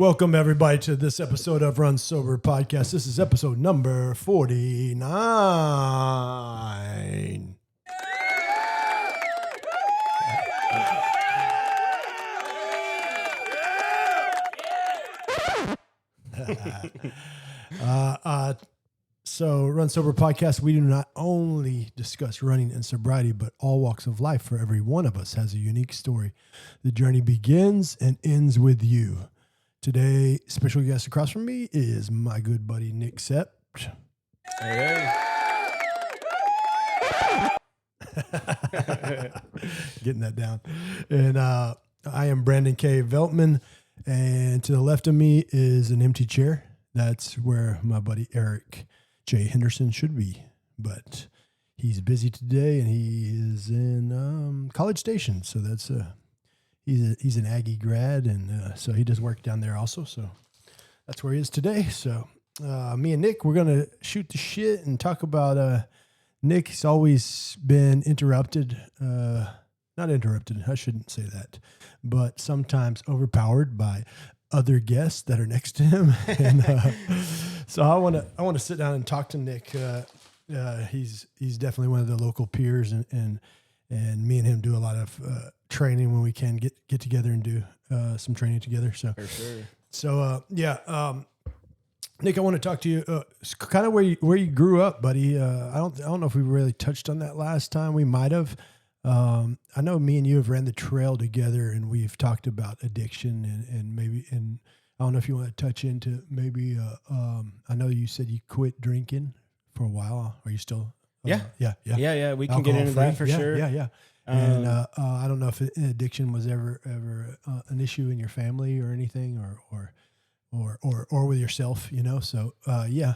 Welcome, everybody, to this episode of Runs0br podcast. This is episode number 49. So Runs0br podcast, we do not only discuss running and sobriety, but all walks of life. For every one of us has a unique story. The journey begins and ends with you. Today, special guest across from me is my good buddy, Nick Sept. Hey. Getting that down. And I am Brandon K. Veltman. And to the left of me is an empty chair. That's where my buddy Eric J. Henderson should be. But he's busy today, and he is in College Station. So that's he's an Aggie grad, and so he does work down there also. So that's where he is today. So me and Nick, we're going to shoot the shit and talk about Nick. He's always been interrupted. Not interrupted, I shouldn't say that, but sometimes overpowered by other guests that are next to him. And so I want to sit down and talk to Nick. He's definitely one of the local peers, and me and him do a lot of training when we can get together and do some training together. So For sure. So Nick, I want to talk to you kind of where you grew up, buddy. I don't know if we really touched on that last time. We might have. I know me and you have ran the trail together, and we've talked about addiction and maybe, and I don't know if you want to touch into maybe, I know you said you quit drinking for a while. Are you still? Yeah. We can get into that for sure. Yeah. And I don't know if addiction was ever an issue in your family or anything, or with yourself, you know. So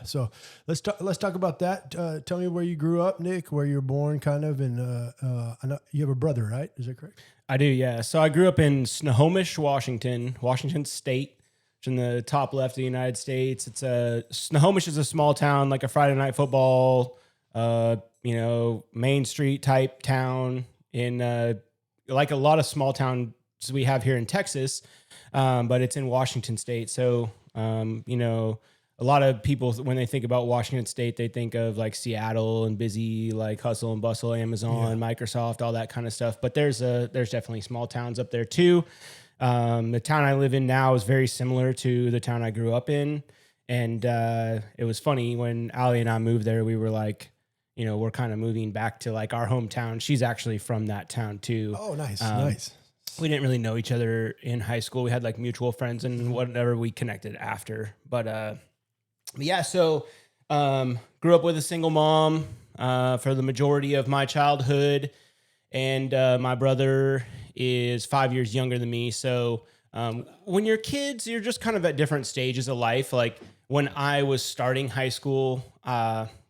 so let's talk about that. Tell me where you grew up, Nick, where you were born, kind of, and I know you have a brother, right? Is that correct? I do, yeah. So I grew up in Snohomish, Washington State, which is in the top left of the United States. Snohomish is a small town, like a Friday night football, Main Street type town in like a lot of small towns we have here in Texas. But it's in Washington State. So, a lot of people, when they think about Washington State, they think of like Seattle and busy, like hustle and bustle, Amazon, Microsoft, all that kind of stuff. But there's definitely small towns up there too. The town I live in now is very similar to the town I grew up in. And it was funny when Allie and I moved there, we were like, we're kind of moving back to like our hometown. She's actually from that town too. Oh, nice. We didn't really know each other in high school. We had like mutual friends and whatever, we connected after. But yeah, so grew up with a single mom for the majority of my childhood. And my brother is 5 years younger than me. So when you're kids, you're just kind of at different stages of life. Like when I was starting high school,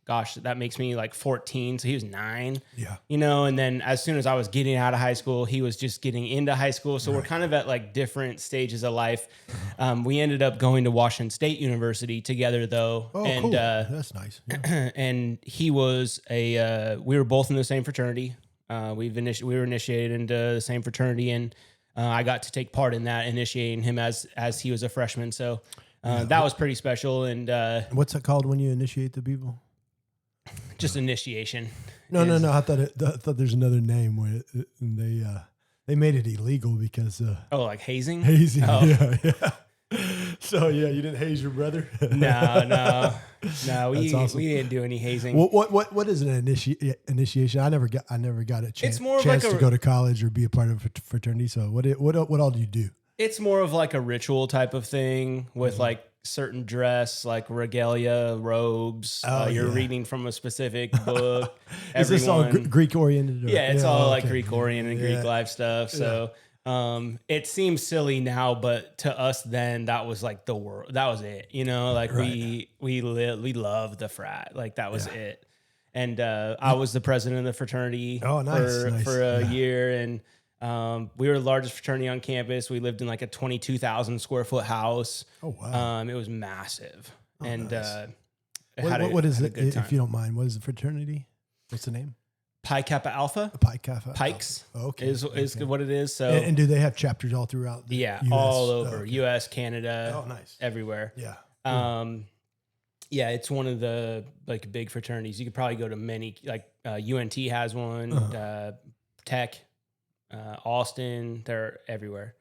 gosh, that makes me like 14. So he was 9, and then as soon as I was getting out of high school, he was just getting into high school. So we're kind of at like different stages of life. We ended up going to Washington State University together though. Oh, and, cool. That's nice. Yeah. And he was we were both in the same fraternity. We were initiated into the same fraternity, and I got to take part in that, initiating him as he was a freshman. So that was pretty special. And what's that called when you initiate the people? Just initiation. No. I thought there's another name where they made it illegal because like hazing. Hazing. Oh. Yeah. So you didn't haze your brother? No. We awesome. We didn't do any hazing. What is an initiation? I never got a chance. It's more of chance like to go to college or be a part of a fraternity. So what all do you do? It's more of like a ritual type of thing with like certain dress, like regalia, robes. You're reading from a specific book. Is this all Greek oriented? Yeah, it's all like Greek oriented and Greek life stuff. So it seems silly now, but to us then that was like the world. That was it. Like we loved the frat. Like that was it. And I was the president of the fraternity for a year, and we were the largest fraternity on campus. We lived in like a 22,000 square foot house. Oh, wow. It was massive. What is it, if you don't mind? What is the fraternity? What's the name? Pi Kappa Alpha. Pi Kappa Pikes Alpha. Okay. is what it is. So and do they have chapters all throughout the US? all over Okay. US, Canada. Oh, nice. Everywhere. Yeah. Yeah, it's one of the like big fraternities. You could probably go to many, like UNT has one, Tech, Austin. They're everywhere.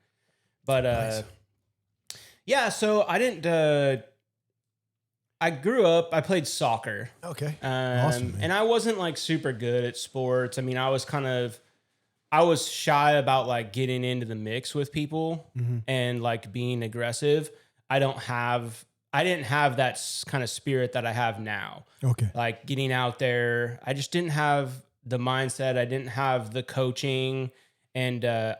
But Nice. yeah, so I didn't. I grew up. I played soccer. Okay. Awesome. Man. And I wasn't like super good at sports. I mean, I was shy about like getting into the mix with people and like being aggressive. I didn't have that kind of spirit that I have now. Okay. Like getting out there, I just didn't have the mindset. I didn't have the coaching, and I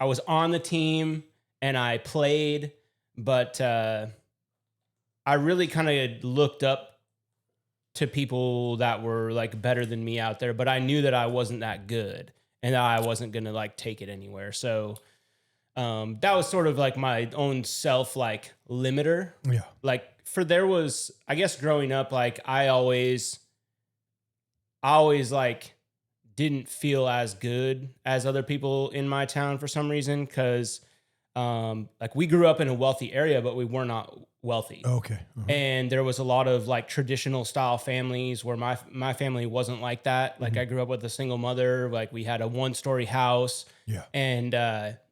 was on the team and I played, but I really kind of looked up to people that were like better than me out there, but I knew that I wasn't that good and that I wasn't going to like take it anywhere. So that was sort of like my own self like limiter. Yeah. Like I guess growing up, like I always like didn't feel as good as other people in my town for some reason. Cause like we grew up in a wealthy area, but we were not wealthy. Okay. And there was a lot of like traditional style families where my family wasn't like that. Like I grew up with a single mother, like we had a 1-story house. Yeah. And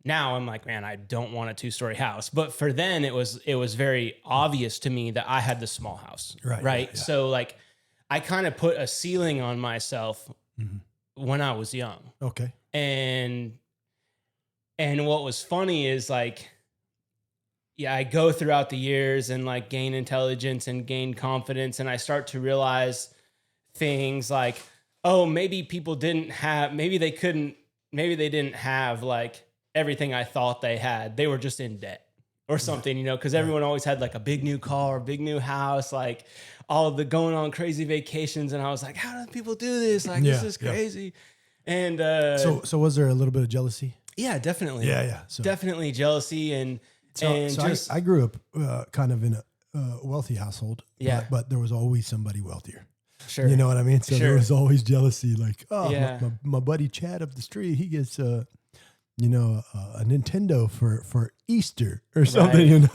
now I'm like, man, I don't want a 2-story house. But for then it was very obvious to me that I had the small house. Right. Yeah. So like I kind of put a ceiling on myself when I was young. Okay. And what was funny is like, yeah, I go throughout the years and like gain intelligence and gain confidence. And I start to realize things like, oh, maybe they didn't have like everything I thought they had. They were just in debt or something, because everyone always had like a big new car, big new house, like all of the going on crazy vacations. And I was like, how do people do this? Like, this is crazy. And so was there a little bit of jealousy? Yeah, definitely. Yeah. So definitely jealousy and I grew up kind of in a wealthy household. Yeah. But there was always somebody wealthier. Sure. You know what I mean? So there was always jealousy. Like, my buddy Chad up the street, he gets a Nintendo for Easter or something,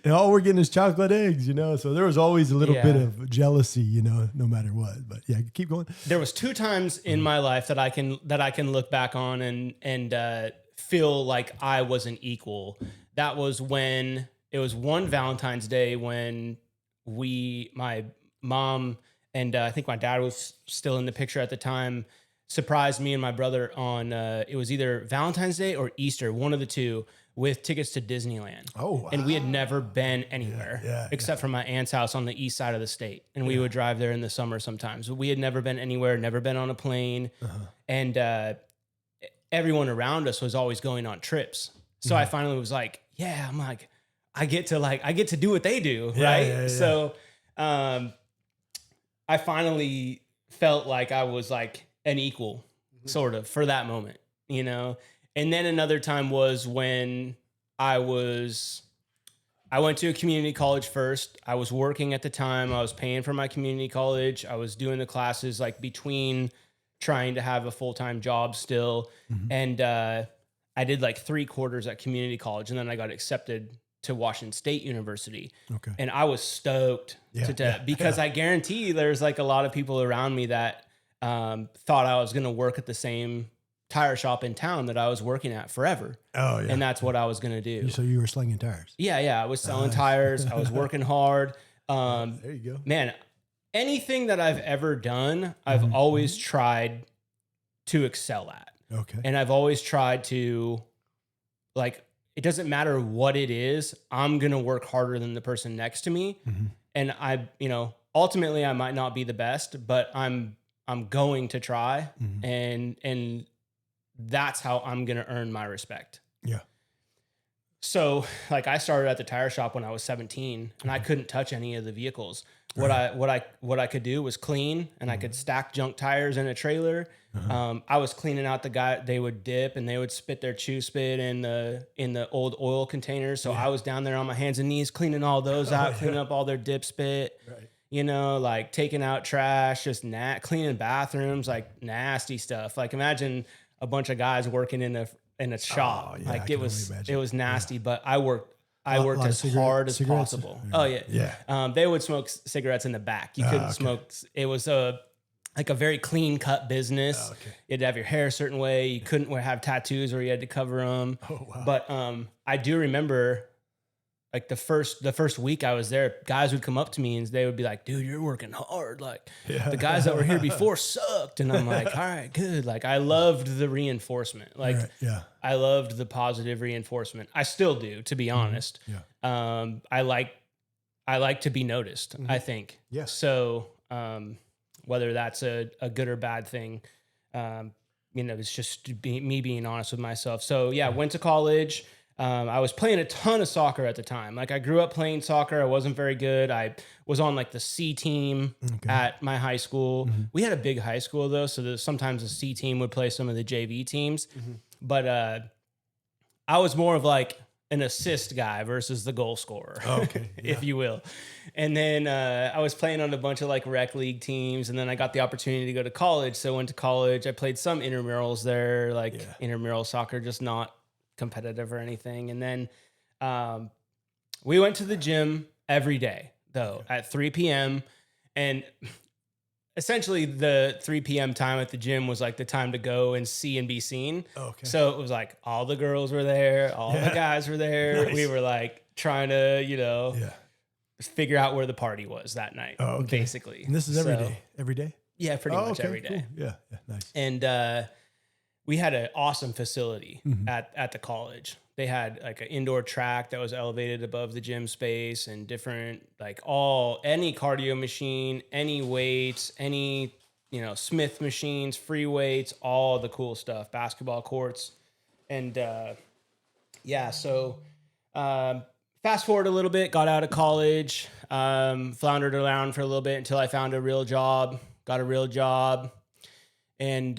and all we're getting is chocolate eggs, So there was always a little bit of jealousy, no matter what. But yeah, keep going. There was 2 times in my life that I can look back on and feel like I was an equal. That was when it was one Valentine's Day when my mom and I think my dad was still in the picture at the time, surprised me and my brother on it was either Valentine's Day or Easter, one of the two, with tickets to Disneyland. Oh, wow. And we had never been anywhere except for my aunt's house on the east side of the state. And we would drive there in the summer sometimes. But we had never been anywhere, never been on a plane. And everyone around us was always going on trips. So I finally was like, I'm like, I get to do what they do, right? Yeah. So I finally felt like I was like an equal, sort of, for that moment, And then another time was when I went to a community college first. I was working at the time. I was paying for my community college. I was doing the classes like between trying to have a full-time job still. And I did like 3 quarters at community college, and then I got accepted to Washington State University. Okay. And I was stoked because I guarantee there's like a lot of people around me that thought I was going to work at the same tire shop in town that I was working at forever. Oh, yeah. And that's what I was going to do. So you were slinging tires? Yeah. I was selling tires. I was working hard. There you go. Man, anything that I've ever done, I've always tried to excel at. Okay. And I've always tried to, like, it doesn't matter what it is, I'm going to work harder than the person next to me. And ultimately I might not be the best, but I'm going to try. And that's how I'm going to earn my respect. Yeah. So like I started at the tire shop when I was 17 and I couldn't touch any of the vehicles. What I could do was clean, and I could stack junk tires in a trailer. I was cleaning out the guy. They would dip and they would spit their chew spit in the old oil containers. So I was down there on my hands and knees cleaning all those out, cleaning up all their dip spit. Right. you know, like taking out trash, just cleaning bathrooms, like nasty stuff. Like imagine a bunch of guys working in a shop. Oh, yeah, I like can it only was imagine. nasty, but I worked lot as of hard as cigarettes? possible. Yeah. Oh yeah. Yeah. They would smoke cigarettes in the back. You couldn't okay. smoke. It was like a very clean cut business. Okay. You had to have your hair a certain way. You couldn't have tattoos or you had to cover them. Oh, wow. But I do remember like the first week I was there, guys would come up to me and they would be like, dude, you're working hard. Like the guys that were here before sucked. And I'm like, all right, good. Like I loved the reinforcement. Like Right, yeah. I loved the positive reinforcement. I still do, to be honest. Yeah. I like to be noticed, I think. Yes. So whether that's a good or bad thing, you know, it's just me being honest with myself. So yeah, went to college. I was playing a ton of soccer at the time. Like I grew up playing soccer. I wasn't very good. I was on like the C team at my high school. We had a big high school though. So sometimes the C team would play some of the JV teams, but I was more of like an assist guy versus the goal scorer, if you will. And then I was playing on a bunch of like rec league teams. And then I got the opportunity to go to college. So I went to college. I played some intramurals there, like intramural soccer, just not competitive or anything. And then we went to the gym every day though at 3 p.m. And essentially the 3 p.m. time at the gym was like the time to go and see and be seen. So it was like all the girls were there, all the guys were there. Nice. We were like trying to, you know, figure out where the party was that night, basically. And this is every day? Yeah, pretty much every day. Cool. Yeah, nice. And we had an awesome facility at the college. They had like an indoor track that was elevated above the gym space and different, like any cardio machine, any weights, any, you know, Smith machines, free weights, all the cool stuff, basketball courts. And so fast forward a little bit, got out of college, floundered around for a little bit until I found a real job, got a real job. And,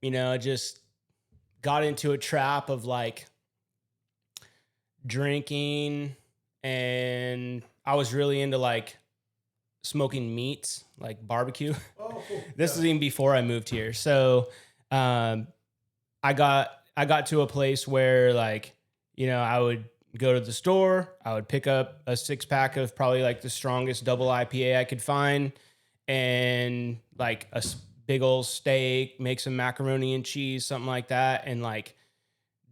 you know, just got into a trap of like drinking, and I was really into like smoking meats, like barbecue. Cool. This is even before I moved here. So I got to a place where like, you know, I would go to the store, I would pick up a 6-pack of probably like the strongest double IPA I could find, and like a big old steak, make some macaroni and cheese, something like that, and like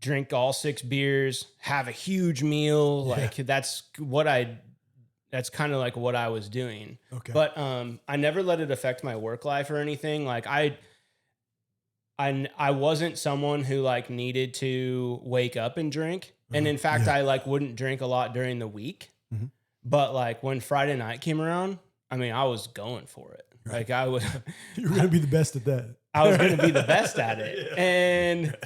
drink all 6 beers, have a huge meal. Like that's kind of like what I was doing. But I never let it affect my work life or anything. Like I wasn't someone who like needed to wake up and drink. And in fact, I like wouldn't drink a lot during the week. But like when Friday night came around, I mean, I was going for it. Right. Like I would, you were going to be the best at that. I was going to be the best at it. And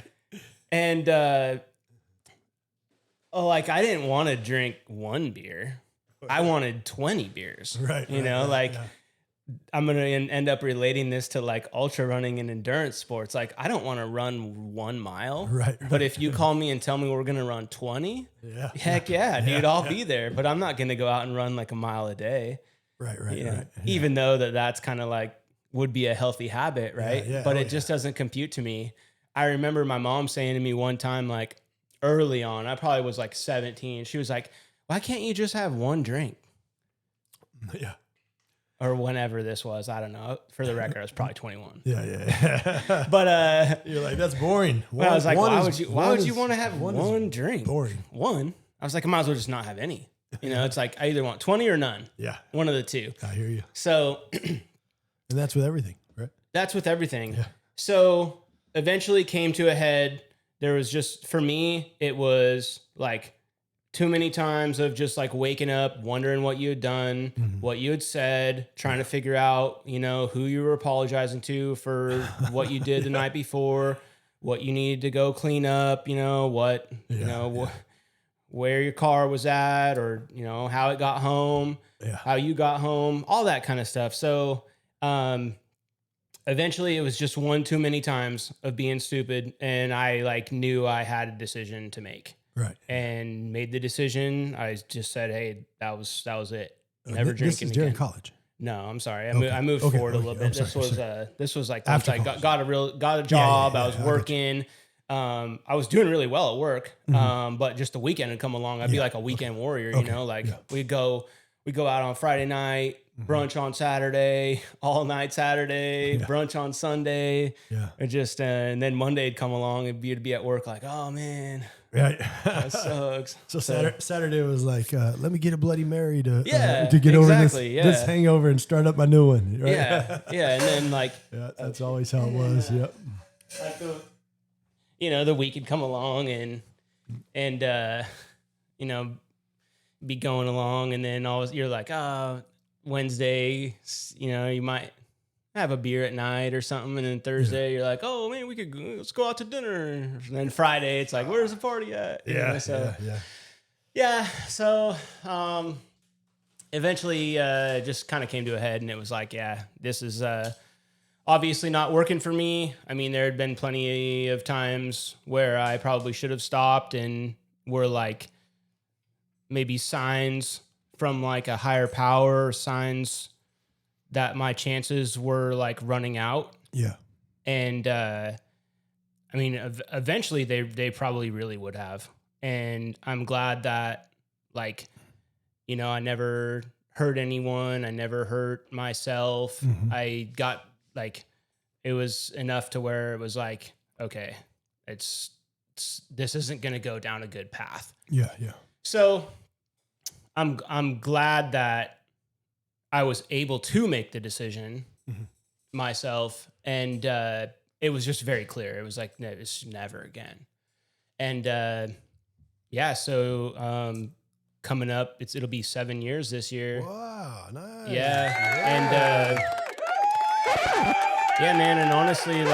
like I didn't want to drink 1 beer. I wanted 20 beers. Right. You know, I'm going to end up relating this to like ultra running and endurance sports. Like I don't want to run 1 mile. Right. But if you call me and tell me we're going to run 20, heck yeah, dude, I'll be there. But I'm not going to go out and run like a mile a day. Right. You know? Right. Yeah. Even though that's kind of like would be a healthy habit, right? But it just doesn't compute to me. I remember my mom saying to me one time, like early on, I probably was like 17. She was like, "Why can't you just have 1 drink?" Yeah. Or whenever this was, I don't know. For the record, I was probably 21. Yeah. But you're like, that's boring. I was like, why would you want to have 1 drink? Boring. 1. I was like, I might as well just not have any. You know, it's like I either want 20 or none. Yeah. One of the two. I hear you. So and that's with everything, right? That's with everything. Yeah. So eventually came to a head. There was just, for me, it was like too many times of just like waking up, wondering what you had done, what you had said, trying to figure out, you know, who you were apologizing to for what you did the night before, what you needed to go clean up, you know, where your car was at, or, you know, how it got home, how you got home, all that kind of stuff. So, eventually it was just one too many times of being stupid. And I like knew I had a decision to make. Right. And made the decision. I just said, hey, that was it. Never This drinking is during again. college. No, I'm sorry. Okay. I moved Okay. forward a little Okay. bit. I'm sorry. This was like once After I college. got a job. yeah, I was I got you. working. I was doing really well at work. But just the weekend would come along. I'd be Yeah, like a weekend warrior, you Okay, know, like yeah. we go out on Friday night, brunch on Saturday, all night Saturday, Yeah. brunch on Sunday. Yeah. It just, and then Monday'd come along and you'd be at work like, oh man, Right. that sucks. So Saturday was like, let me get a Bloody Mary to Yeah, get over exactly, this hangover and start up my new one. Right? Yeah. And then like, Yeah, that's always how it was. Yep. like the week would come along and be going along, and then you're like, Wednesday, you might have a beer at night or something, and then Thursday you're like, oh man, let's go out to dinner, and then Friday it's like, where's the party at? Yeah. So eventually just kind of came to a head, and it was like, yeah, this is obviously not working for me. I mean, there had been plenty of times where I probably should have stopped and were like maybe signs from like a higher power, or signs that my chances were like running out. Yeah. And I mean, eventually they probably really would have. And I'm glad that like, I never hurt anyone. I never hurt myself. I got like, it was enough to where it was like, okay, this isn't going to go down a good path. Yeah. So I'm glad that I was able to make the decision myself. And it was just very clear. It was like, no, it's never again. And so coming up, it'll be 7 years this year. Wow, nice. Yeah. And yeah, man. And honestly,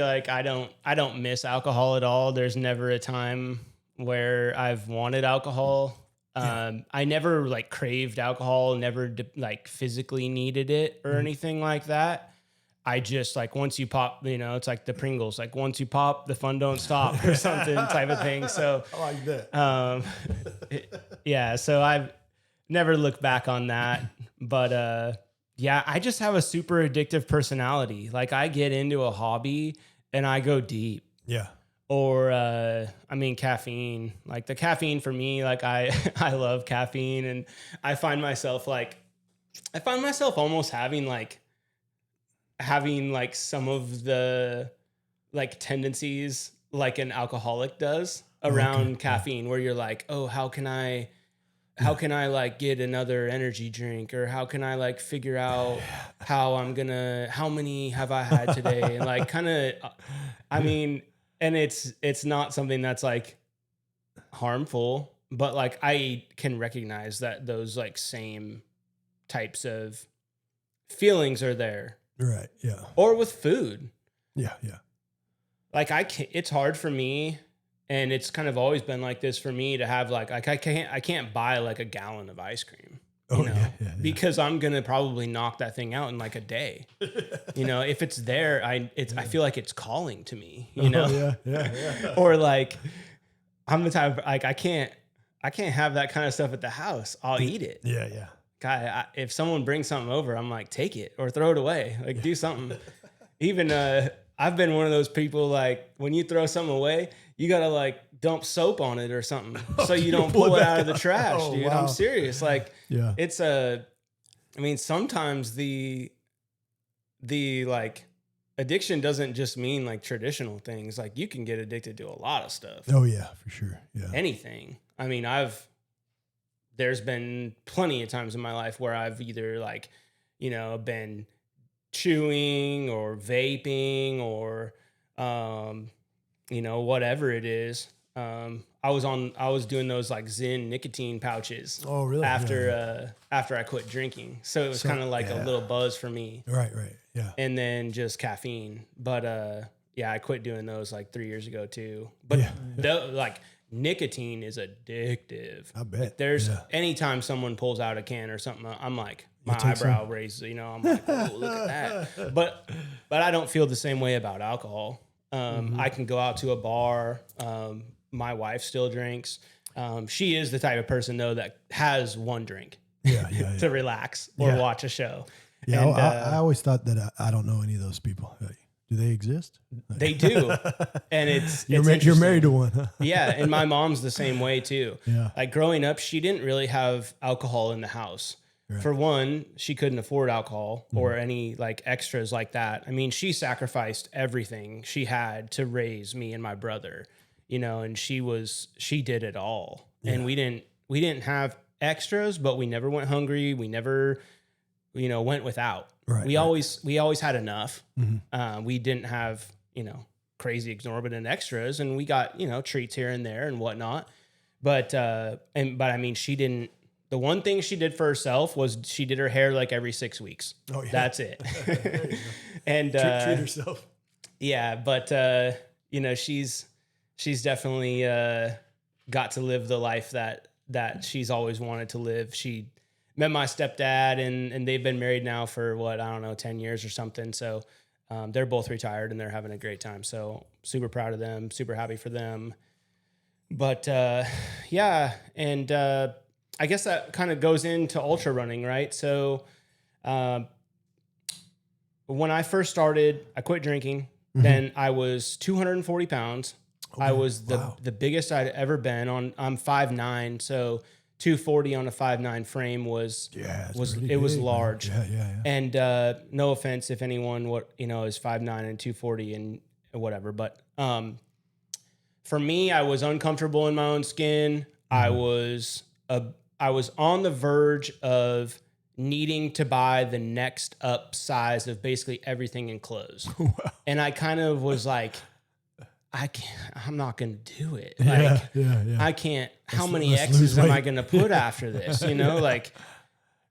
like I don't miss alcohol at all. There's never a time where I've wanted alcohol. I never like craved alcohol, never like physically needed it or anything like that. I just like, once you pop, it's like the Pringles, like once you pop, the fun don't stop or something type of thing. So I like that. So I've never looked back on that, but I just have a super addictive personality. Like I get into a hobby and I go deep. Yeah. Or, caffeine, like the caffeine for me, like I love caffeine, and I find myself almost having some of the like tendencies like an alcoholic does around caffeine, where you're like, oh, how can I like get another energy drink, or how can I like figure out how many have I had today? And like kind of, and it's not something that's like harmful, but like I can recognize that those like same types of feelings are there. Right. Yeah. Or with food. Yeah. Like it's hard for me, and it's kind of always been like this for me to have like I can't buy like a gallon of ice cream. Because I'm gonna probably knock that thing out in like a day. If it's there, I feel like it's calling to me. Yeah. Or like I'm the type of, like I can't have that kind of stuff at the house. I'll eat it. Yeah. God, if someone brings something over, I'm like, take it or throw it away. Like do something. Even I've been one of those people, like when you throw something away, you gotta like dump soap on it or something so you don't pull it out of the trash, dude. Wow. I'm serious. Like, Yeah. it's sometimes the like addiction doesn't just mean like traditional things. Like you can get addicted to a lot of stuff. Oh yeah, for sure. Yeah. Anything. I mean, there's been plenty of times in my life where I've either like, been chewing or vaping or, whatever it is. I was doing those like Zen nicotine pouches. Oh, really? After I quit drinking. So it was kind of like a little buzz for me. Right. Yeah. And then just caffeine. But I quit doing those like 3 years ago too. But like nicotine is addictive. I bet. There's anytime someone pulls out a can or something, I'm like, my eyebrow raises, I'm like, oh, look at that. But I don't feel the same way about alcohol. I can go out to a bar. My wife still drinks. She is the type of person though that has one drink to relax or watch a show. Yeah, and, I always thought that I don't know any of those people. Do they exist? They do, and it's you're married to one, huh? Yeah, and my mom's the same way too. Yeah, like growing up, she didn't really have alcohol in the house. Right. For one, she couldn't afford alcohol or any like extras like that. I mean, she sacrificed everything she had to raise me and my brother, you know, and she did it all. Yeah. And we didn't have extras, but we never went hungry. We never, you know, went without. Right. We always had enough. We didn't have, you know, crazy exorbitant extras, and we got, you know, treats here and there and whatnot. But I mean, she didn't. The one thing she did for herself was she did her hair like every 6 weeks. Oh yeah, that's it. And treat herself. Yeah, but you know, she's definitely got to live the life that she's always wanted to live. She met my stepdad, and they've been married now for 10 years or something. So they're both retired and they're having a great time. So super proud of them, super happy for them. But yeah, and I guess that kind of goes into ultra running, right? So when I first started, I quit drinking. Then I was 240 pounds. Okay. I was the biggest I'd ever been on. I'm 5'9", so 240 on a 5'9" frame was large. Yeah. And no offense if anyone is 5'9" and 240 and whatever, but for me, I was uncomfortable in my own skin. I was on the verge of needing to buy the next up size of basically everything in clothes. Wow. And I kind of was like, I'm not going to do it. Like, I can't, how many X's am I going to put after this? You know, like,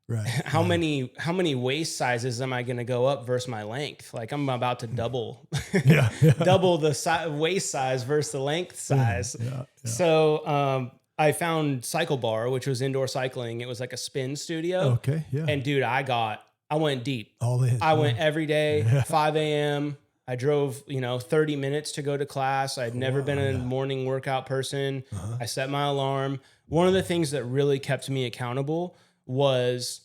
right. How many waist sizes am I going to go up versus my length? Like, I'm about to double the waist size versus the length size. Yeah. So, I found Cycle Bar, which was indoor cycling. It was like a spin studio. Okay, yeah. And dude, I went deep. All in. I went every day, 5 a.m. I drove, 30 minutes to go to class. I'd never been a morning workout person. I set my alarm. One of the things that really kept me accountable was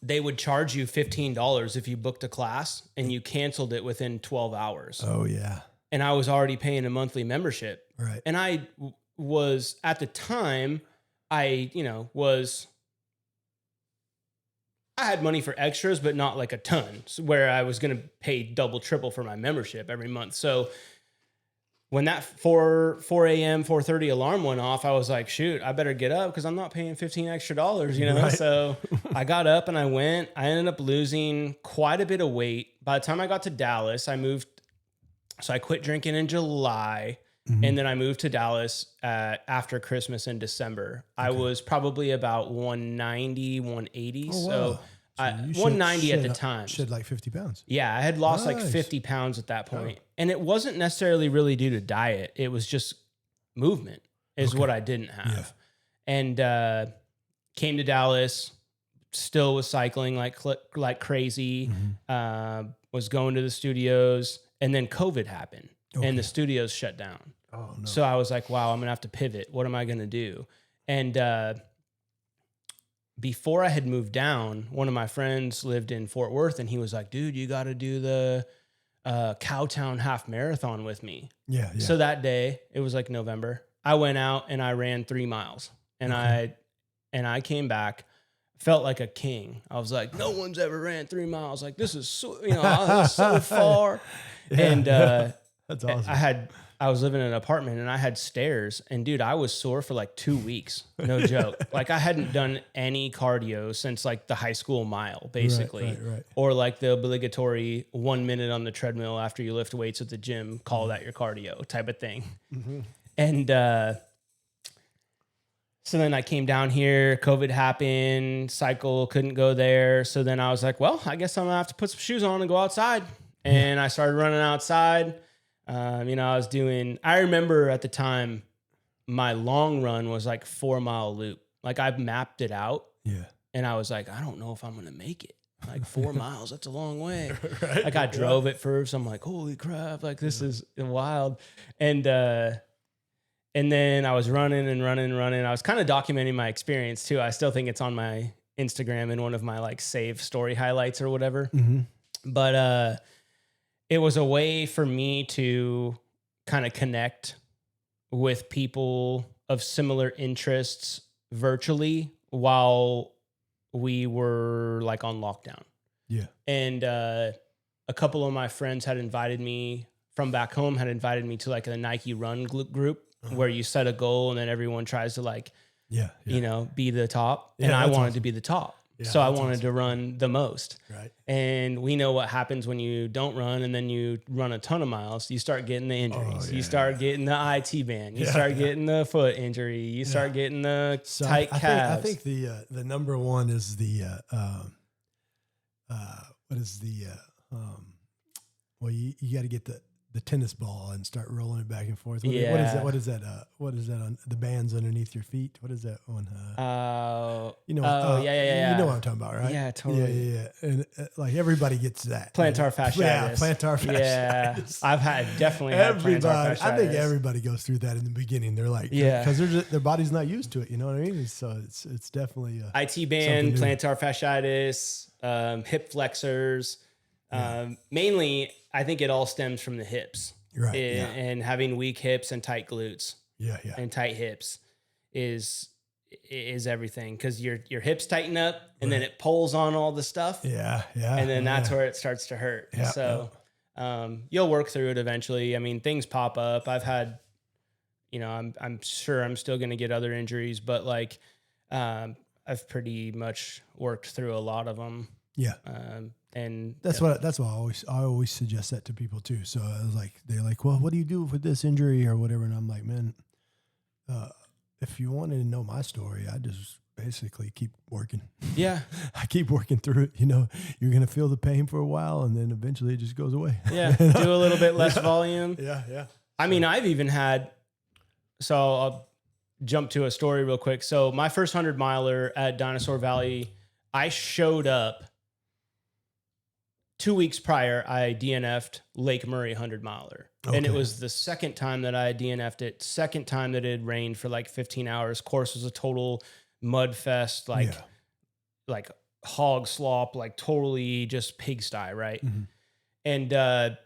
they would charge you $15 if you booked a class and you canceled it within 12 hours. Oh, yeah. And I was already paying a monthly membership. Right. And I was, at the time, I had money for extras, but not like a ton, where I was going to pay double, triple for my membership every month. So when that 4 a.m., 4:30 alarm went off, I was like, shoot, I better get up because I'm not paying $15 extra, Right. So I got up and I went. I ended up losing quite a bit of weight. By the time I got to Dallas, I moved. So I quit drinking in July. And then I moved to Dallas after Christmas in December. Okay. I was probably about 190, 180. Oh, wow. So 190 at the time. Shed like 50 pounds. Yeah, I had lost like 50 pounds at that point. And it wasn't necessarily really due to diet. It was just movement is what I didn't have. Yeah. And came to Dallas, still was cycling like crazy, was going to the studios. And then COVID happened. Okay. And the studios shut down. Oh, no. So I was like, wow, I'm going to have to pivot. What am I going to do? And before I had moved down, one of my friends lived in Fort Worth, and he was like, dude, you got to do the Cowtown half marathon with me. Yeah. So that day, it was like November, I went out and I ran 3 miles. And I came back, felt like a king. I was like, no one's ever ran 3 miles. Like, this is so far. Yeah. And that's awesome. I was living in an apartment and I had stairs, and dude, I was sore for like 2 weeks. No joke. Like, I hadn't done any cardio since like the high school mile, basically. Right. Or like the obligatory 1 minute on the treadmill after you lift weights at the gym, call that your cardio type of thing. And so then I came down here, COVID happened, cycle couldn't go there. So then I was like, well, I guess I'm gonna have to put some shoes on and go outside. And I started running outside. I remember at the time, my long run was like 4 mile loop. Like, I mapped it out. Yeah. And I was like, I don't know if I'm going to make it. Like 4 miles, that's a long way. Right? Like, I drove it first. I'm like, holy crap. Like, this is wild. And And then I was running and running and running. I was kind of documenting my experience too. I still think it's on my Instagram in one of my like save story highlights or whatever. Mm-hmm. But it was a way for me to kind of connect with people of similar interests virtually while we were like on lockdown. Yeah. And a couple of my friends had invited me from back home, had invited me to like a Nike run group where you set a goal and then everyone tries to like, you know, be the top. And I wanted to be the top. Yeah, so I wanted to run the most. Right. And we know what happens when you don't run and then you run a ton of miles. You start getting the injuries. You start getting the IT band. You start getting the foot injury. You start getting the tight calves. I think the number one is the what is the well, you got to get the tennis ball and start rolling it back and forth. What is that? What is that? What is that on the bands underneath your feet? What is that one? You know, you know what I'm talking about, right? Yeah, totally. Yeah. And like everybody gets that. Plantar fasciitis. Yeah, plantar fasciitis. Yeah, I've definitely had plantar fasciitis. I think everybody goes through that in the beginning. They're like, because their body's not used to it. You know what I mean? So it's definitely IT band, plantar fasciitis, hip flexors. Mainly, I think it all stems from the hips, right? And having weak hips and tight glutes, and tight hips is everything because your hips tighten up and then it pulls on all the stuff, and then that's where it starts to hurt. So you'll work through it eventually. I mean, things pop up. I've had, you know, I'm sure I'm still going to get other injuries, but like I've pretty much worked through a lot of them. Yeah. And that's what I always suggest that to people too. So I was like, they're like, well, what do you do with this injury or whatever? And I'm like, man, if you wanted to know my story, I just basically keep working. Yeah. I keep working through it. You know, you're going to feel the pain for a while and then eventually it just goes away. Yeah. Do a little bit less volume. Yeah. I mean, I've even had, so I'll jump to a story real quick. So my first 100 miler at Dinosaur Valley, I showed up 2 weeks prior, I DNF'd Lake Murray 100 miler. Okay. And it was the second time that I DNF'd it, second time that it had rained for like 15 hours. Course was a total mud fest, like hog slop, like totally just pigsty, right? Mm-hmm. And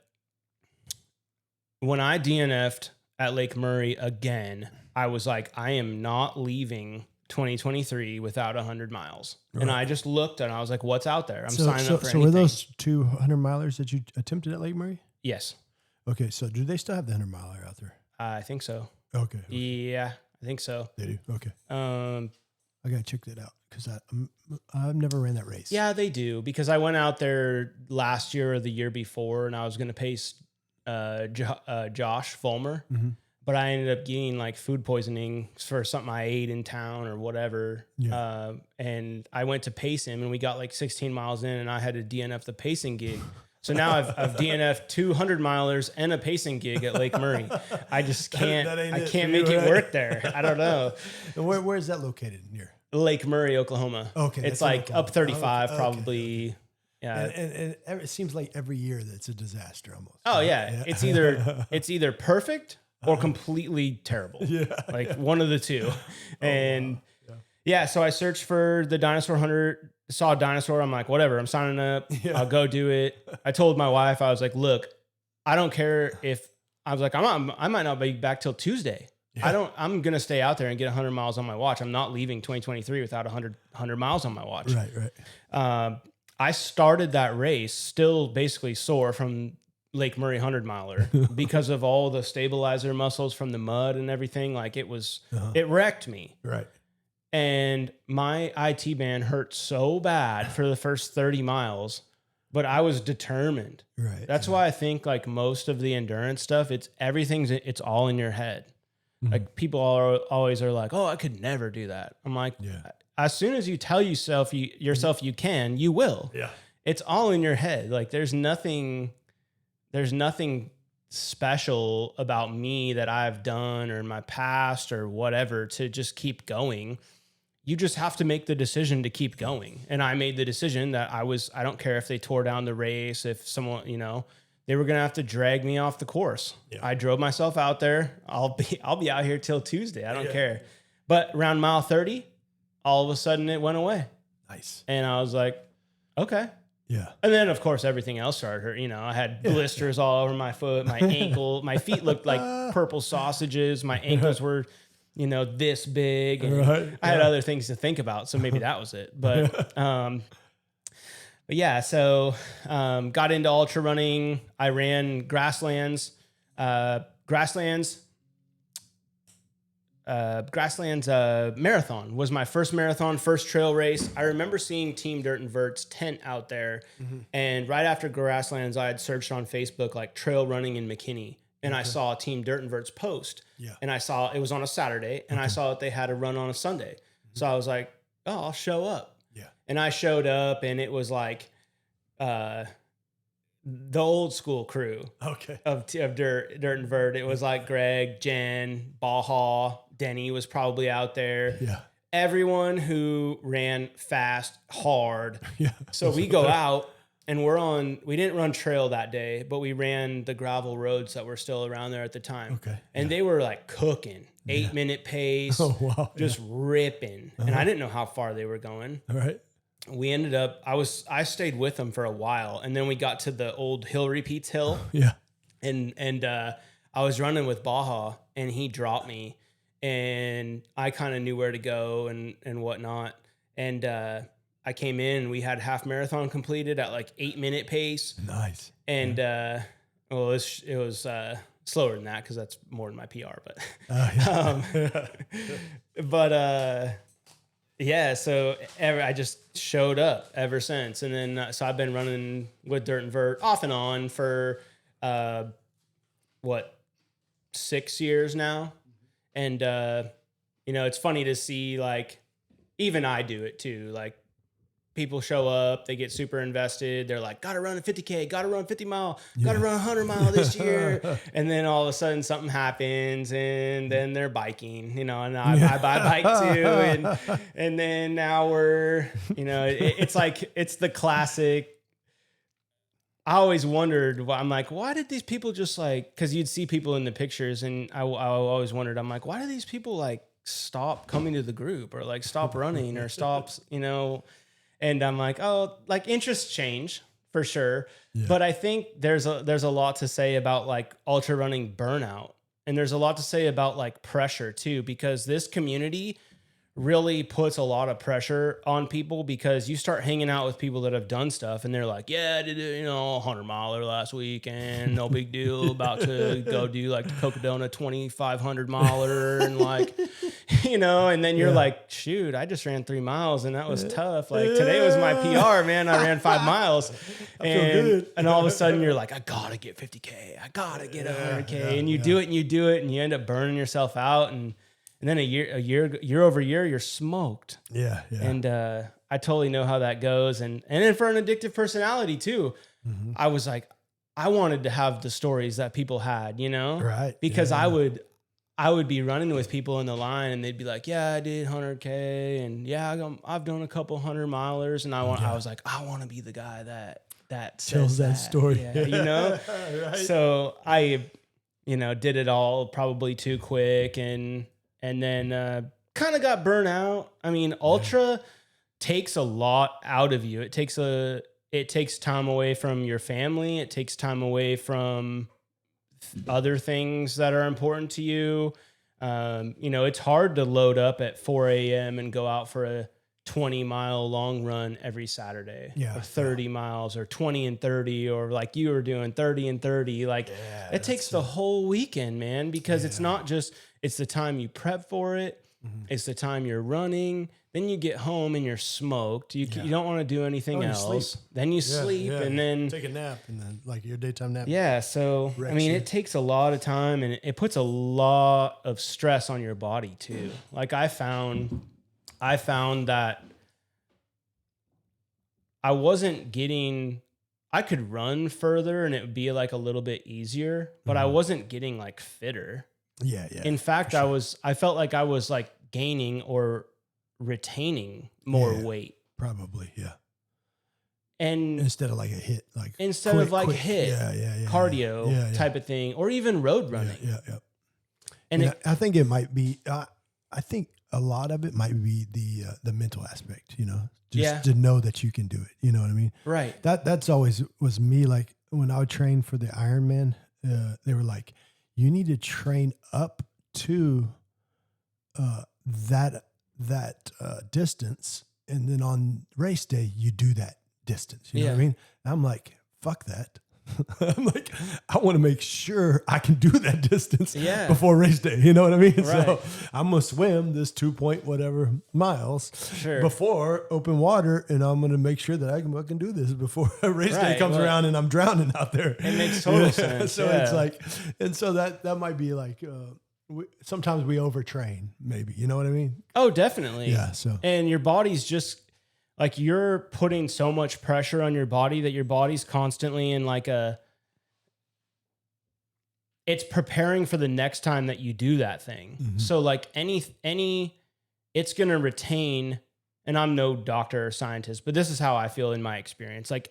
when I DNF'd at Lake Murray again, I was like, I am not leaving 2023 without 100 miles. Right. And I just looked and I was like, what's out there? I'm signing up for anything. So were those 200 milers that you attempted at Lake Murray? Yes. Okay. So do they still have the 100 miler out there? I think so. Okay. Yeah, I think so. They do. Okay. I got to check that out because I've never ran that race. Yeah, they do. Because I went out there last year or the year before and I was going to pace Josh Fulmer. Mm-hmm. But I ended up getting like food poisoning for something I ate in town or whatever. Yeah. And I went to pace him and we got like 16 miles in and I had to DNF the pacing gig. So now I've DNF'd 200 milers and a pacing gig at Lake Murray. I just can't, I can't make it work there. I don't know. And where is that located near? Lake Murray, Oklahoma. Okay. It's like Oklahoma. Up 35 probably. Okay. Yeah. And it seems like every year that's a disaster almost. Oh yeah. It's either perfect or completely terrible. Yeah. Like one of the two. And so I searched for the Dinosaur 100, saw a dinosaur. I'm like, whatever, I'm signing up. Yeah. I'll go do it. I told my wife, I was like, look, I don't care if, I was like, I might not be back till Tuesday. Yeah. I'm going to stay out there and get 100 miles on my watch. I'm not leaving 2023 without 100 miles on my watch. Right. I started that race still basically sore from Lake Murray 100 miler because of all the stabilizer muscles from the mud and everything. Like it wrecked me. Right. And my IT band hurt so bad for the first 30 miles, but I was determined. Right. That's why I think like most of the endurance stuff, it's all in your head. Mm-hmm. Like people always are like, oh, I could never do that. I'm like, as soon as you tell yourself you can, you will. Yeah. It's all in your head. Like there's nothing special about me that I've done or in my past or whatever to just keep going. You just have to make the decision to keep going. And I made the decision that I don't care if they tore down the race, if someone, they were going to have to drag me off the course. Yeah. I drove myself out there. I'll be out here till Tuesday. I don't care. But around mile 30, all of a sudden it went away. Nice. And I was like, okay. Yeah. And then of course everything else started hurt. You know, I had blisters all over my foot, my ankle, my feet looked like purple sausages. My ankles were, you know, this big. And I had other things to think about. So maybe that was it. But, but yeah, so got into ultra running. I ran grasslands marathon was my first marathon, first trail race. I remember seeing Team Dirt and Vert's tent out there. And right after grasslands, I had searched on Facebook like trail running in McKinney. And I saw Team Dirt and Vert's post. Yeah. And I saw it was on a Saturday, and I saw that they had a run on a Sunday. So I was like, oh, I'll show up. Yeah. And I showed up, and it was like the old school crew of Dirt and Vert. It was like Greg, Jen, Baja, Denny was probably out there. Yeah. Everyone who ran fast, hard. Yeah. So we go out, and we didn't run trail that day, but we ran the gravel roads that were still around there at the time. Okay. And they were like cooking, 8-minute pace, just ripping. And I didn't know how far they were going. All right. We ended up, I stayed with them for a while, and then we got to the old Hill Repeats Hill. Yeah. And I was running with Baja, and he dropped me, and I kind of knew where to go and whatnot. And I came in, and we had half marathon completed at like 8-minute pace. Nice. And well, it was slower than that because that's more than my PR. But yeah, so I just showed up ever since. And then, so I've been running with Dirt and Vert off and on for, 6 years now. And, you know, it's funny to see, like, even I do it too. Like, people show up, they get super invested. They're like, gotta run a 50K, gotta run 50 mile, gotta run 100 mile this year. And then all of a sudden something happens, and then they're biking, you know, and I bike too. And then now we're, you know, it's like, it's the classic. I always wondered, I'm like, why did these people just like, cause you'd see people in the pictures, and I always wondered, I'm like, why do these people like stop coming to the group, or like stop running, or stops, you know? And I'm like, oh, like interests change for sure. Yeah. But I think there's a lot to say about like ultra running burnout. And there's a lot to say about like pressure too, because this community really puts a lot of pressure on people, because you start hanging out with people that have done stuff, and they're like, yeah, I did, you know, 100 miler last week, and no big deal, about to go do like the Cocodona 2,500 miler, and like, you know, and then you're like, shoot, I just ran 3 miles, and that was tough. Like today was my PR, man. I ran 5 miles, and all of a sudden you're like, I gotta get 50K, I gotta get 100K, and you do it, and you end up burning yourself out, and then year over year, you're smoked. Yeah, yeah. And I totally know how that goes. And then for an addictive personality too, I was like, I wanted to have the stories that people had, you know? Right. Because I would be running with people in the line, and they'd be like, yeah, I did 100K, and yeah, I've done a couple 100 milers, and I was like, I want to be the guy that tells that story. Yeah, you know? Right. So I, you know, did it all probably too quick, and then kind of got burnt out. I mean, ultra takes a lot out of you. It takes time away from your family. It takes time away from other things that are important to you. You know, it's hard to load up at 4 a.m. and go out for a 20-mile long run every Saturday, or 30 miles, or 20 and 30, or like you were doing 30 and 30. Like it takes the whole weekend, man, because it's not just, it's the time you prep for it. It's the time you're running. Then you get home and you're smoked. You don't want to do anything else. Then you sleep and then take a nap, and then like your daytime nap. Yeah. So, I mean, it takes a lot of time, and it puts a lot of stress on your body too. Like I found that I wasn't getting, I could run further and it would be like a little bit easier, but I wasn't getting like fitter. Yeah. Yeah. In fact, I felt like I was like gaining or retaining more weight. Probably. Yeah. And instead of like a hit, like instead of like quick, hit cardio type of thing, or even road running. Yeah. And I think it might be. I think a lot of it might be the mental aspect. Just to know that you can do it. You know what I mean? Right. That's always was me. Like when I would train for the Ironman, they were like, you need to train up to that distance, and then on race day you do that distance. You know what I mean? And I'm like, fuck that. I'm like, I want to make sure I can do that distance before race day. You know what I mean? Right. So I'm going to swim this 2 point whatever miles before open water. And I'm going to make sure that I can do this before race day comes around and I'm drowning out there. It makes total sense. So it's like, and so that might be like, sometimes we overtrain maybe, you know what I mean? Oh, definitely. Yeah. So, and your body's just, like you're putting so much pressure on your body that your body's constantly in like it's preparing for the next time that you do that thing. Mm-hmm. So like it's going to retain, and I'm no doctor or scientist, but this is how I feel in my experience. Like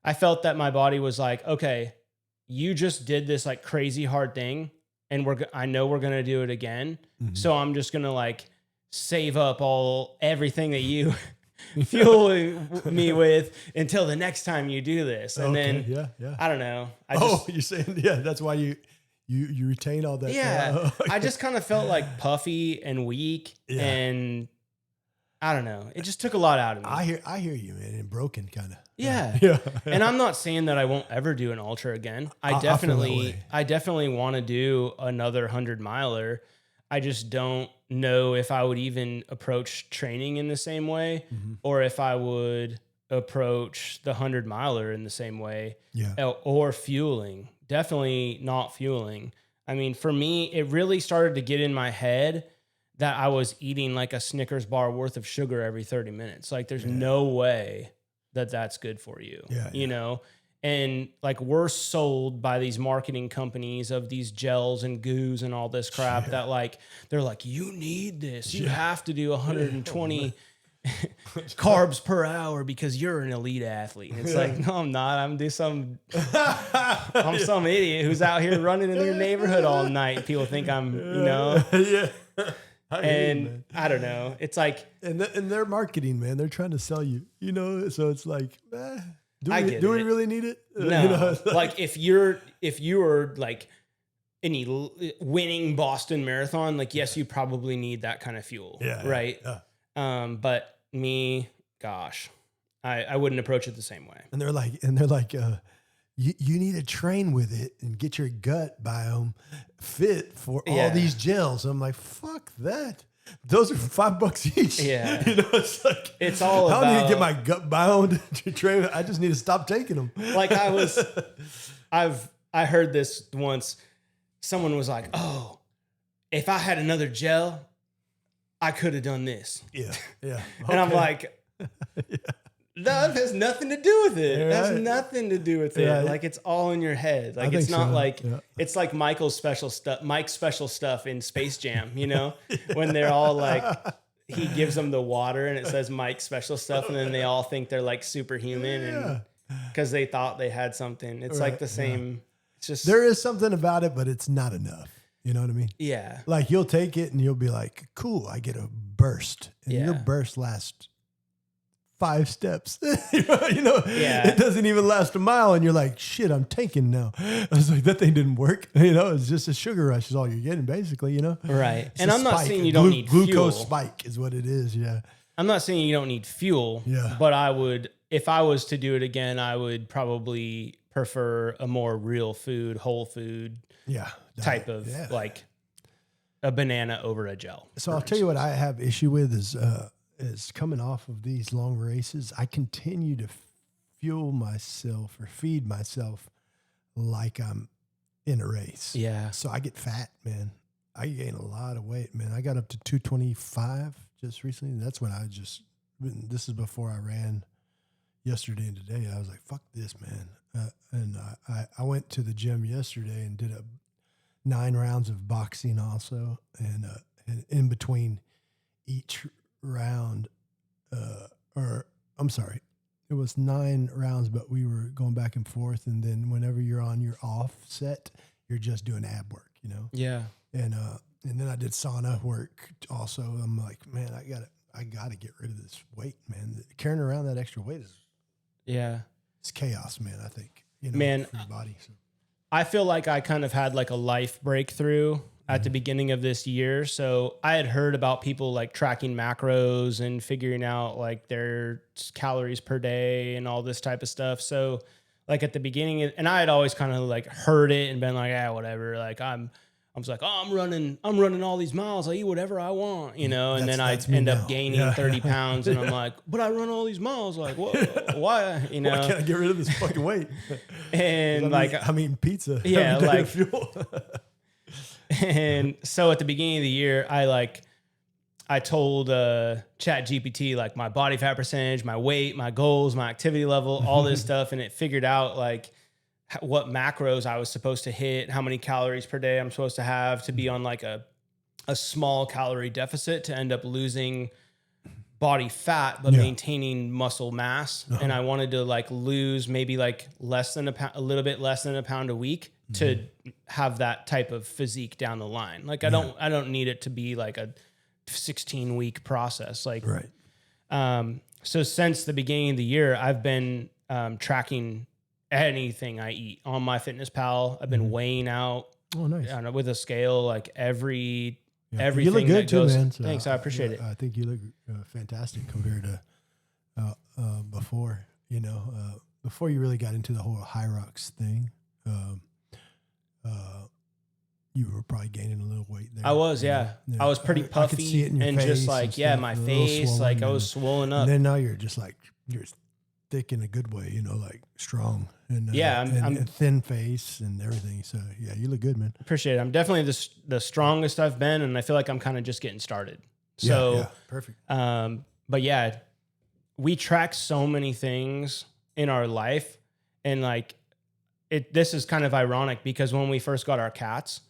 I felt that my body was like, okay, you just did this like crazy hard thing, and I know we're going to do it again. Mm-hmm. So I'm just going to like save up everything that you fuel me with until the next time you do this. And then I don't know. You're saying, that's why you retain all that. Yeah. I just kind of felt like puffy and weak and I don't know. It just took a lot out of me. I hear you, man, and broken kind of. Yeah. And I'm not saying that I won't ever do an ultra again. I definitely want to do another 100 miler. I just don't know if I would even approach training in the same way, or if I would approach the 100 miler in the same way, or fueling. Definitely not fueling. I mean, for me, it really started to get in my head that I was eating like a Snickers bar worth of sugar every 30 minutes. Like there's no way that that's good for you, you know? And like we're sold by these marketing companies of these gels and goos and all this crap that like, they're like, you need this. You have to do 120 carbs per hour because you're an elite athlete. And it's like, no, I'm not. I'm some idiot who's out here running in your neighborhood all night. People think I'm, you know. I don't know. It's like, and their marketing, man, they're trying to sell you, you know. So it's like, do we really need it? No. You know, like if you were like any winning Boston Marathon, like yes, you probably need that kind of fuel, right? Yeah. But me, gosh, I wouldn't approach it the same way. And they're like, you need to train with it and get your gut biome fit for all these gels. I'm like, fuck that. Those are $5 each. Yeah. You know, it's like, it's all about, I don't need to get my gut bound to train. I just need to stop taking them. Like I heard this once. Someone was like, oh, if I had another gel, I could have done this. Yeah. Yeah. Okay. And I'm like, that has nothing to do with it. It has nothing to do with it. Yeah. Like it's all in your head. Like it's not like it's like Mike's special stuff in Space Jam, you know, when they're all like, he gives them the water and it says Mike's special stuff. And then they all think they're like superhuman and because they thought they had something. It's like the same. It's just, there is something about it, but it's not enough. You know what I mean? Yeah. Like you'll take it and you'll be like, cool, I get a burst. And your burst lasts 5 steps. It doesn't even last a mile. And you're like, shit, I'm tanking now. I was like, that thing didn't work. You know, it's just a sugar rush is all you're getting basically, you know? Right. And I'm not saying you don't need glucose fuel. Spike is what it is. Yeah. I'm not saying you don't need fuel. Yeah. But I would, if I was to do it again, I would probably prefer a more real food, whole food type of like a banana over a gel. So I'll tell you what I have issue with is coming off of these long races, I continue to fuel myself or feed myself like I'm in a race. Yeah. So I get fat, man. I gain a lot of weight, man. I got up to 225 just recently. That's when this is before I ran yesterday and today. I was like, fuck this, man. And I went to the gym yesterday and did 9 rounds of boxing also. And in between each round, it was 9 rounds, but we were going back and forth. And then whenever you're on your off set, you're just doing ab work, you know? Yeah. And then I did sauna work also. I'm like, man, I gotta get rid of this weight, man. Carrying around that extra weight it's chaos, man. I think, you know, man, for your body. So. I feel like I kind of had like a life breakthrough at the beginning of this year. So I had heard about people like tracking macros and figuring out like their calories per day and all this type of stuff. So like at the beginning, and I had always kind of like heard it and been like, whatever. Like I was like, I'm running all these miles. I eat whatever I want, you know, and then I end up gaining 30 pounds and I'm like, but I run all these miles. Like, why, you know, why can't I get rid of this fucking weight? And I'm eating pizza. Yeah. Like, fuel. And so at the beginning of the year, I told Chat GPT like my body fat percentage, my weight, my goals, my activity level, all this stuff. And it figured out like what macros I was supposed to hit, how many calories per day I'm supposed to have to be on like a small calorie deficit to end up losing body fat, but maintaining muscle mass. And I wanted to like lose maybe like a little bit less than a pound a week to have that type of physique down the line. Like I don't need it to be like a 16-week process. Like, so since the beginning of the year, I've been tracking anything I eat on MyFitnessPal. I've been weighing out with a scale, like everything. You look good too, man. So thanks. I appreciate it. I think you look fantastic compared to before, you know, before you really got into the whole Hyrox thing. You were probably gaining a little weight there. I was, yeah. I was pretty puffy I could see it in your and face just like, my face, like I was swollen up. And then now you're just like, you're thick in a good way, you know, like strong and I'm thin face and everything. So yeah, you look good, man. Appreciate it. I'm definitely the strongest I've been, and I feel like I'm kind of just getting started. So perfect. But yeah, we track so many things in our life, and like this is kind of ironic because when we first got our cats,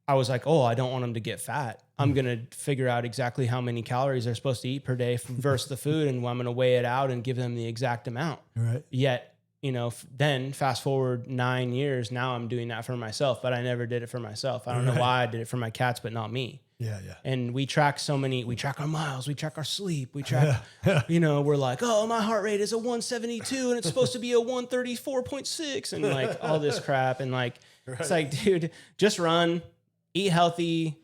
I was like, oh, I don't want them to get fat. I'm going to figure out exactly how many calories they're supposed to eat per day versus the food. And I'm going to weigh it out and give them the exact amount. Right. Yet, you know, then fast forward 9 years, now I'm doing that for myself, but I never did it for myself. I don't know why I did it for my cats, but not me. Yeah. And we track we track our miles, we track our sleep, we track, you know, we're like, oh, my heart rate is a 172 and it's supposed to be a 134.6 and like all this crap. And like, it's like, dude, just run, eat healthy,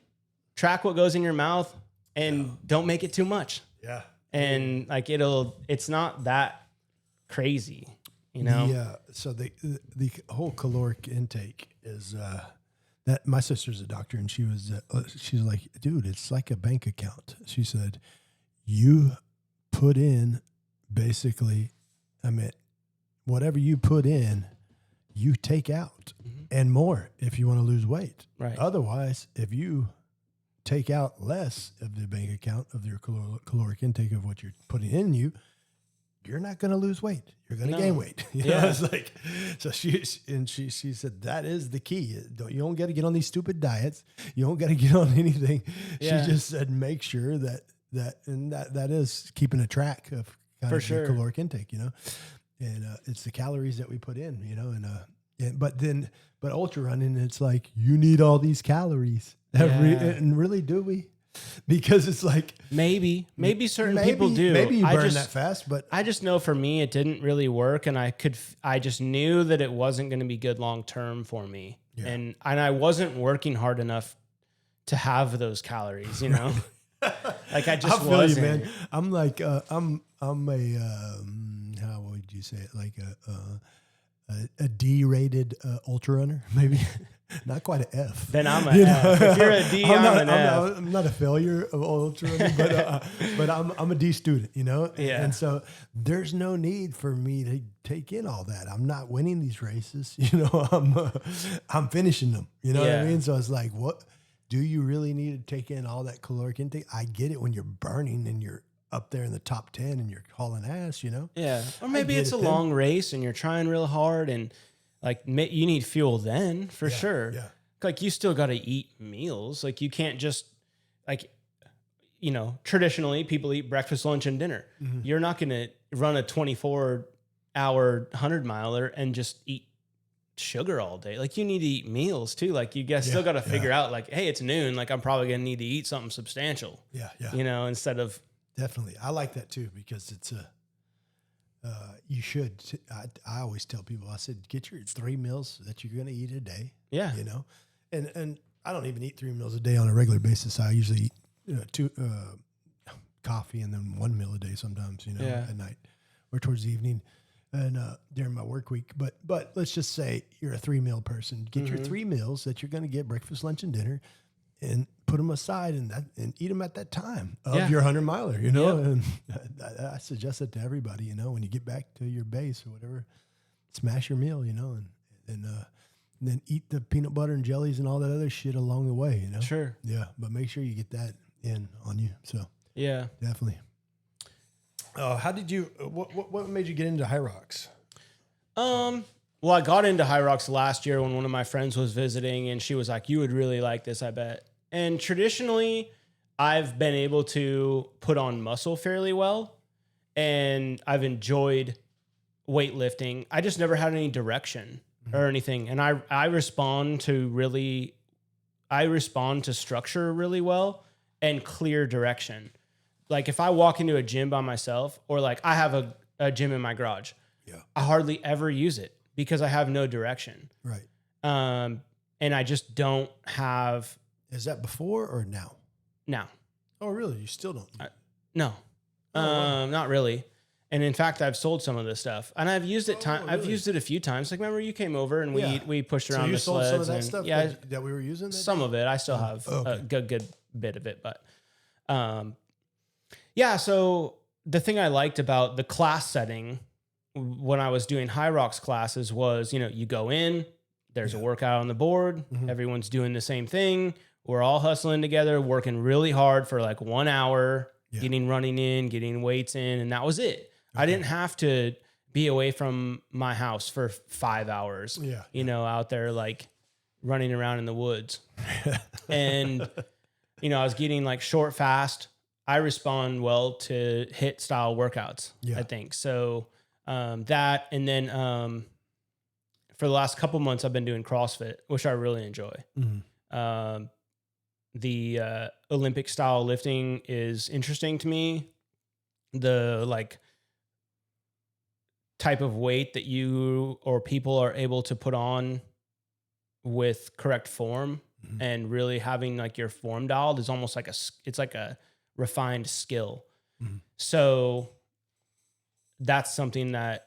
track what goes in your mouth, and don't make it too much. Yeah. And like it's not that crazy, you know? Yeah. So the whole caloric intake is that my sister's a doctor, and she's like, dude, it's like a bank account. She said, you put in basically, I mean, whatever you put in, you take out and more if you want to lose weight. Right. Otherwise, if you take out less of the bank account of your caloric intake of what you're putting in you, you're not going to lose weight. You're going to gain weight. You know, it's like, so she said, that is the key. You don't got to get on these stupid diets. You don't got to get on anything. Yeah. She just said, make sure that is keeping a track of kind of your caloric intake, you know, and it's the calories that we put in, you know, but ultra running, it's like, you need all these calories and really do we? Because it's like maybe certain people do. Maybe you burn that fast, but I just know for me it didn't really work, and I just knew that it wasn't going to be good long term for me, and I wasn't working hard enough to have those calories, you know. Like I just wasn't. You, man. I'm like I'm a how would you say it? Like a D-rated ultra runner, maybe. Not quite an F. Then I'm an F. If you're a D, I'm an F. I'm not a failure of ultra running, but I'm a D student, you know? Yeah. And so there's no need for me to take in all that. I'm not winning these races, you know? I'm finishing them, you know what I mean? So it's like, what do you really need to take in all that caloric intake? I get it when you're burning and you're up there in the top 10 and you're hauling ass, you know? Yeah. Or maybe it's a long race and you're trying real hard and like you need fuel then for sure. Yeah. Like you still got to eat meals. Like you can't just like you know, traditionally people eat breakfast, lunch, and dinner. You're not going to run a 24-hour 100-miler and just eat sugar all day. Like, you need to eat meals too. Like, you guys still got to figure out, like, hey, it's noon. Like, I'm probably going to need to eat something substantial. Yeah. You know, instead of. Definitely. I like that too, because it's you should. I always tell people, I said, get your 3 meals that you're going to eat a day. Yeah. You know, and I don't even eat 3 meals a day on a regular basis. I usually eat 2 coffee and then 1 meal a day sometimes, you know, at night or towards the evening and during my work week. But let's just say you're a 3-meal person. Get your 3 meals that you're going to get, breakfast, lunch, and dinner, and put them aside and eat them at that time of your 100-miler, you know. And I suggest it to everybody, you know, when you get back to your base or whatever, smash your meal, you know, and then eat the peanut butter and jellies and all that other shit along the way, you know. Sure. Yeah, but make sure you get that in on you. So Yeah. definitely. How did you? What made you get into Hyrox? Well, I got into Hyrox last year when one of my friends was visiting, and she was like, "You would really like this, I bet." And traditionally, I've been able to put on muscle fairly well, and I've enjoyed weightlifting. I just never had any direction or anything, and I respond to structure really well and clear direction. Like, if I walk into a gym by myself, or like I have a gym in my garage, I hardly ever use it because I have no direction. Right. And I just don't have. Is that before or now? Now. Oh, really? You still don't? No. wow. Not really. And in fact, I've sold some of this stuff, and I've used it. Really? I've used it a few times. Like, remember you came over and we pushed around so you the sold sleds. some of that and, stuff yeah, that we were using? some of it. I still have okay. a good bit of it, but yeah. So the thing I liked about the class setting when I was doing Hyrox classes was, you know, you go in, there's a workout on the board, everyone's doing the same thing. We're all hustling together, working really hard for like 1 hour, getting running in, getting weights in, and that was it. I didn't have to be away from my house for 5 hours, you know, out there like running around in the woods. And, you know, I was getting like short, fast. I respond well to HIIT style workouts, I think. So that, and then for the last couple months, I've been doing CrossFit, which I really enjoy. The Olympic style lifting is interesting to me. The like type of weight that you or people are able to put on with correct form and really having like your form dialed is almost like it's like a refined skill. So that's something that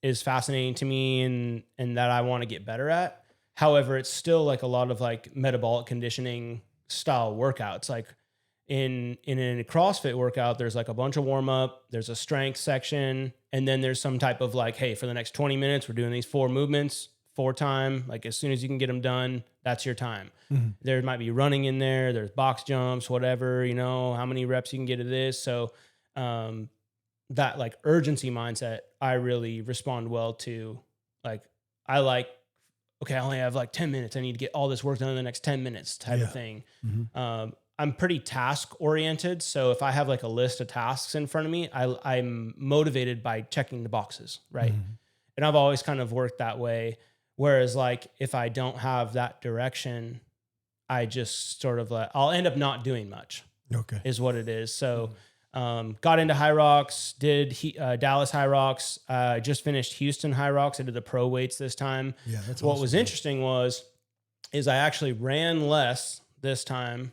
is fascinating to me and that I want to get better at. However, it's still like a lot of like metabolic conditioning style workouts. Like in a CrossFit workout, there's like a bunch of warm up, there's a strength section, and then there's some type of like, hey, for the next 20 minutes, we're doing these 4 movements, 4 time. Like, as soon as you can get them done, that's your time. There might be running in there, there's box jumps, whatever, you know, how many reps you can get of this. So that like urgency mindset, I really respond well to. Like, I like, okay, I only have like 10 minutes. I need to get all this work done in the next 10 minutes type of thing. I'm pretty task oriented. So if I have like a list of tasks in front of me, I'm motivated by checking the boxes. Right. And I've always kind of worked that way. Whereas like, if I don't have that direction, I just sort of like, I'll end up not doing much. Okay. Is what it is. So got into Hyrox, did Dallas Hyrox, just finished Houston Hyrox. I did the pro weights this time. Yeah, that's what awesome. was interesting is I actually ran less this time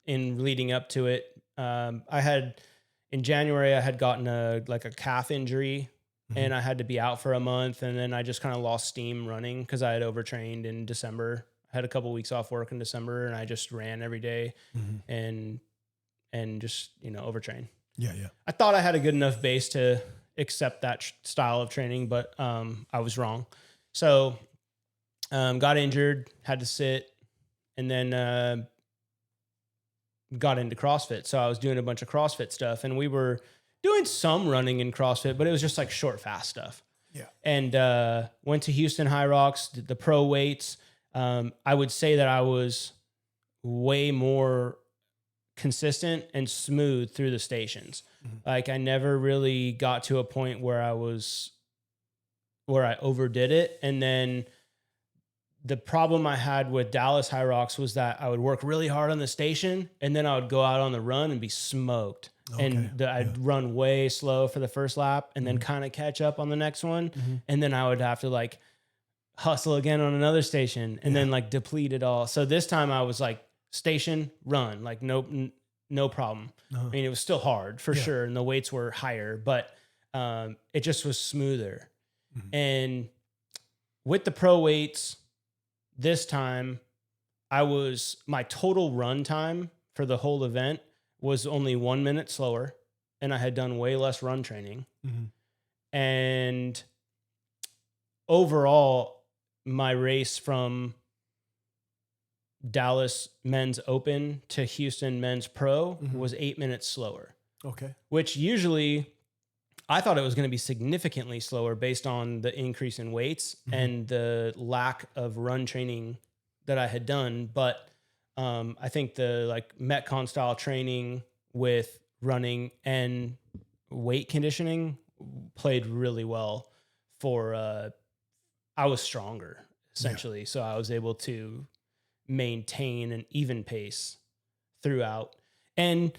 in leading up to it. In January, I had gotten a calf injury and I had to be out for a month. And then I just kind of lost steam running because I had overtrained in December. I had a couple weeks off work in December and I just ran every day and just, you know, overtrain. Yeah. I thought I had a good enough base to accept that style of training, but I was wrong. So got injured, had to sit, and then got into CrossFit. So I was doing a bunch of CrossFit stuff, and we were doing some running in CrossFit, but it was just like short, fast stuff. Yeah. And went to Houston Hyrox, did the pro weights. I would say that I was way more consistent and smooth through the stations. Like I never really got to a point where I overdid it. And then the problem I had with Dallas Hyrox was that I would work really hard on the station and then I would go out on the run and be smoked. Okay. And I'd run way slow for the first lap and then kind of catch up on the next one. And then I would have to like hustle again on another station and then like deplete it all. So this time I was like station run, like no problem. I mean, it was still hard for sure. And the weights were higher, but it just was smoother. And with the pro weights this time, my total run time for the whole event was only 1 minute slower, and I had done way less run training. And overall, my race from Dallas Men's Open to Houston Men's Pro was 8 minutes slower. Okay. Which usually I thought it was going to be significantly slower based on the increase in weights and the lack of run training that I had done. But I think the like Metcon style training with running and weight conditioning played really well for, I was stronger essentially. Yeah. So I was able to maintain an even pace throughout. And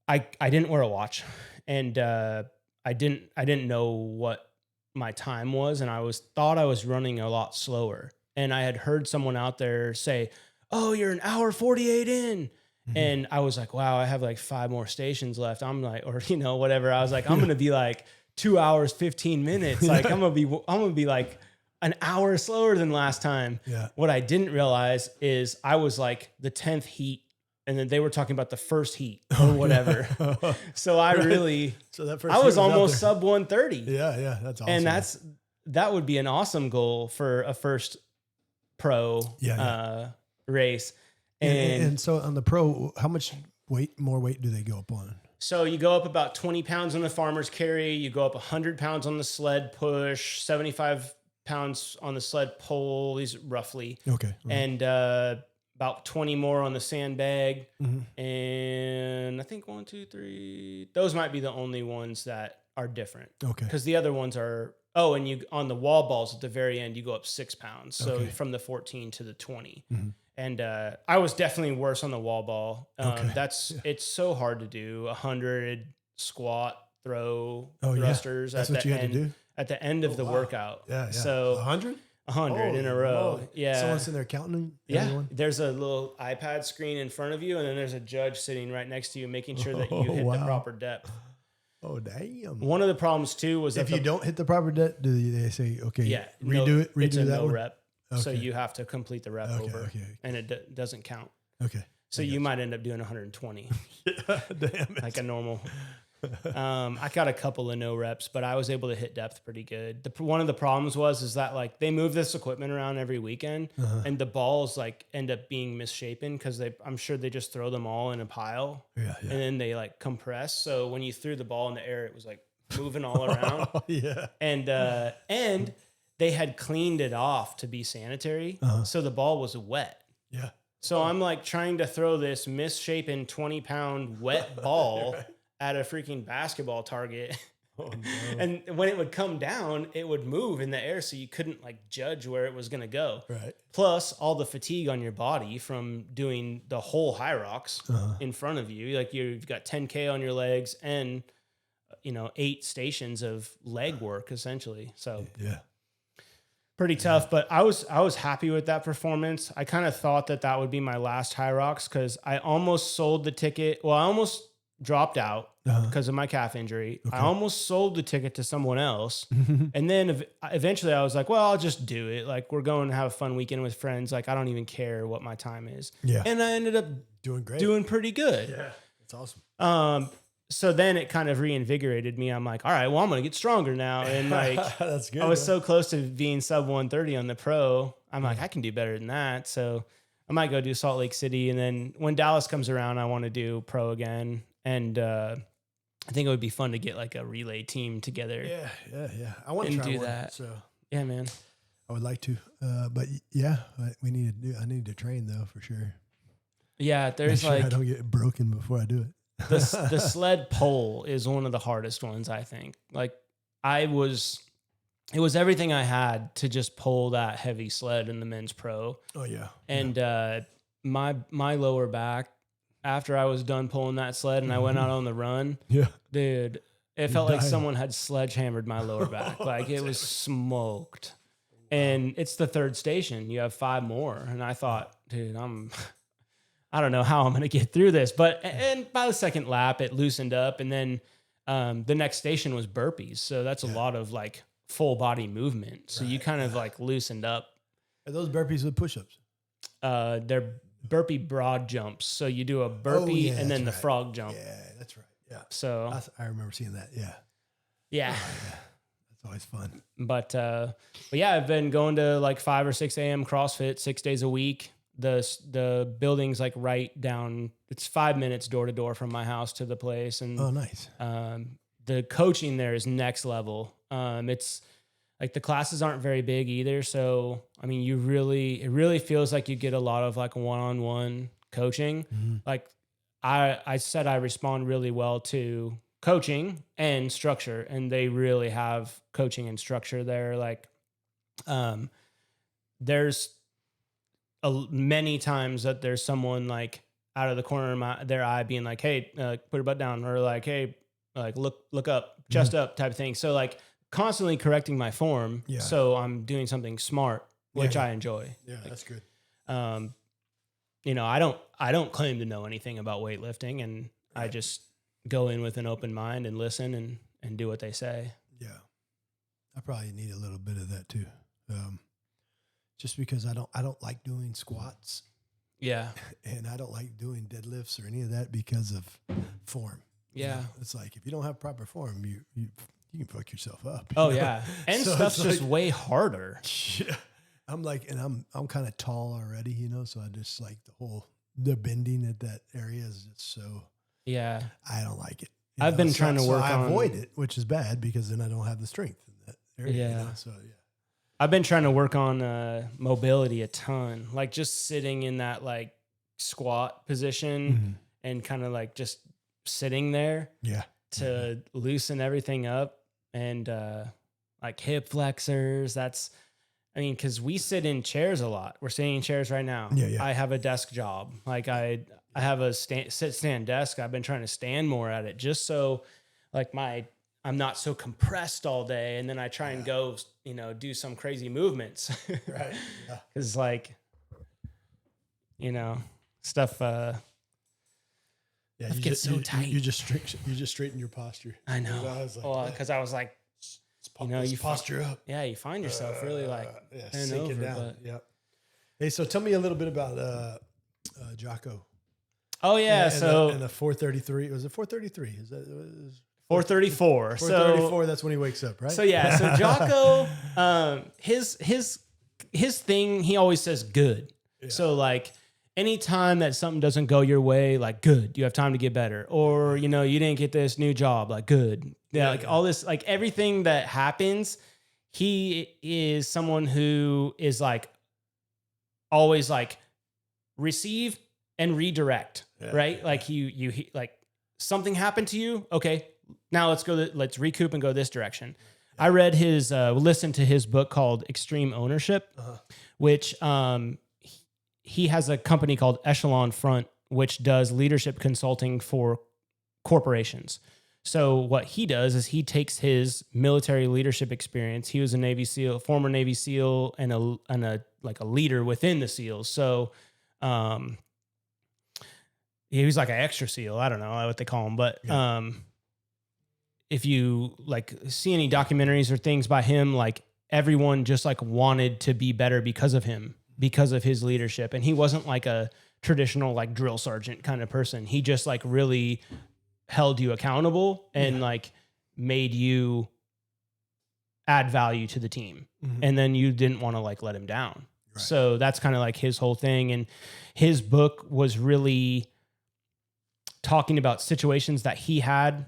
I didn't wear a watch, and I didn't know what my time was, and I thought I was running a lot slower. And I had heard someone out there say, "Oh, you're an hour 48 in." And I was like, wow, I have like 5 more stations left. I'm like, or whatever. I was like, I'm going to be like 2 hours, 15 minutes. Like I'm going to be like an hour slower than last time. Yeah. What I didn't realize is I was like the 10th heat, and then they were talking about the first heat or whatever. So I really, so that first I was almost sub 130. Yeah. That's awesome. And that would be an awesome goal for a first pro race. And so on the pro, how much more weight do they go up on? So you go up about 20 pounds on the farmer's carry. You go up 100 pounds on the sled push, 75 pounds on the sled pull, these roughly. Okay. And about 20 more on the sandbag. And I think 1, 2, 3, those might be the only ones that are different. Okay. Because the other ones are, and you on the wall balls at the very end, you go up 6 pounds. So from the 14 to the 20. And I was definitely worse on the wall ball. It's so hard to do 100 squat throw thrusters. That's at what the you had end, to do at the end of the workout. Yeah. So 100 in a row. Whoa. Yeah. Someone's in there counting. Yeah. Everyone? There's a little iPad screen in front of you, and then there's a judge sitting right next to you, making sure that you hit the proper depth. Oh, damn. One of the problems too was if you don't hit the proper depth, do they say, okay, redo it's a that no one? rep. Okay. So you have to complete the rep over, and it doesn't count. Okay. So you might end up doing 120. Damn it. Like a normal. I got a couple of no reps, but I was able to hit depth pretty good. One of the problems is that like they move this equipment around every weekend, and the balls like end up being misshapen because I'm sure they just throw them all in a pile, and then they like compress. So when you threw the ball in the air, it was like moving all around. And they had cleaned it off to be sanitary, so the ball was wet. Yeah. So I'm like trying to throw this misshapen 20-pound wet ball at a freaking basketball target. Oh, no. And when it would come down, it would move in the air, so you couldn't like judge where it was going to go. Right. Plus all the fatigue on your body from doing the whole Hyrox in front of you. Like you've got 10K on your legs and 8 stations of leg work essentially. So pretty tough, but I was happy with that performance. I kind of thought that would be my last Hyrox because I almost sold the ticket. Well, I almost dropped out because of my calf injury. Okay. I almost sold the ticket to someone else. And then eventually I was like, well, I'll just do it. Like we're going to have a fun weekend with friends. Like I don't even care what my time is. Yeah. And I ended up doing great, doing pretty good. Yeah. That's awesome. So then it kind of reinvigorated me. I'm like, all right, well, I'm going to get stronger now. And like, that's good. I was so close to being sub 130 on the pro. I'm like, I can do better than that. So I might go do Salt Lake City. And then when Dallas comes around, I want to do pro again. And I think it would be fun to get like a relay team together. Yeah. I want to try do one, that. So yeah, man. I would like to. But yeah, I need to train though for sure. Yeah, Make there's sure I like don't get broken before I do it. the sled pole is one of the hardest ones, I think. Like it was everything I had to just pull that heavy sled in the men's pro. Oh yeah. And my lower back, after I was done pulling that sled and I went out on the run, Yeah. dude, it felt like someone had sledgehammered my lower back. Like it was smoked. And it's the third station. You have 5 more. And I thought, dude, I don't know how I'm going to get through this. But and by the second lap, it loosened up. And then the next station was burpees. So that's a lot of like full body movement. So you kind of like loosened up. Are those burpees with push-ups? They're burpee broad jumps. So you do a burpee and then the frog jump. Yeah, that's right. Yeah. So I remember seeing that. Yeah. Yeah. That's always fun. But yeah, I've been going to like 5 or 6 a.m. CrossFit 6 days a week. The building's like right down. It's 5 minutes door to door from my house to the place. And oh, nice. The coaching there is next level. It's like the classes aren't very big either. So, I mean, it really feels like you get a lot of like one-on-one coaching. Mm-hmm. Like I said, I respond really well to coaching and structure, and they really have coaching and structure there. Like, there's many times that there's someone like out of the corner of their eye being like, "Hey, put your butt down," or like, "Hey, like look up, chest up," type of thing. So like constantly correcting my form. Yeah. So I'm doing something smart, which I enjoy. Yeah, that's good. You know, I don't claim to know anything about weightlifting, and I just go in with an open mind and listen and do what they say. Yeah. I probably need a little bit of that too. Just because I don't like doing squats. Yeah. And I don't like doing deadlifts or any of that because of form. Yeah. You know, it's like if you don't have proper form, you can fuck yourself up. Oh yeah. And So stuff's it's just like- way harder. Yeah. I'm like, and I'm kind of tall already, you know, so I just like the bending at that area is just so, Yeah. I don't like it. I've been trying to work I on- avoid it, which is bad because then I don't have the strength in that area. Yeah. You know? So yeah. I've been trying to work on mobility a ton, like just sitting in that like squat position and kind of like just sitting there Yeah. to loosen everything up, and like hip flexors. I mean, because we sit in chairs a lot. We're sitting in chairs right now. Yeah, yeah. I have a desk job. Like I have a sit-stand desk. I've been trying to stand more at it just so like I'm not so compressed all day. And then I try and go, you know, do some crazy movements. Right. Yeah. Cause like, you know, stuff, Yeah, Stuff gets so tight. You just straighten your posture. I know. I was like, Well, cause I was like, you know, you posture up. yeah, you find yourself really like bent sink over, it down. but- Yep. Hey, so tell me a little bit about Jocko. oh yeah. And the 433. Was it 433? Is that 434. 434? That's when he wakes up, right? So yeah, so Jocko, his thing, he always says good. Yeah. So like anytime that something doesn't go your way, like good, you have time to get better. Or, you know, you didn't get this new job, like good. Yeah, like all this, like everything that happens, he is someone who is like always like receive and redirect, right? Like you like something happened to you. Okay, now let's recoup and go this direction. I read listened to his book called Extreme Ownership, which he has a company called Echelon Front, which does leadership consulting for corporations. So what he does is he takes his military leadership experience. He was a Navy SEAL, former Navy SEAL, and a leader within the SEALs. So he was like an extra SEAL. I don't know what they call him, but if you like see any documentaries or things by him, like everyone just like wanted to be better because of him, because of his leadership. And he wasn't like a traditional like drill sergeant kind of person. He just like really held you accountable and like made you add value to the team. And then you didn't want to like let him down. Right. So that's kind of like his whole thing. And his book was really talking about situations that he had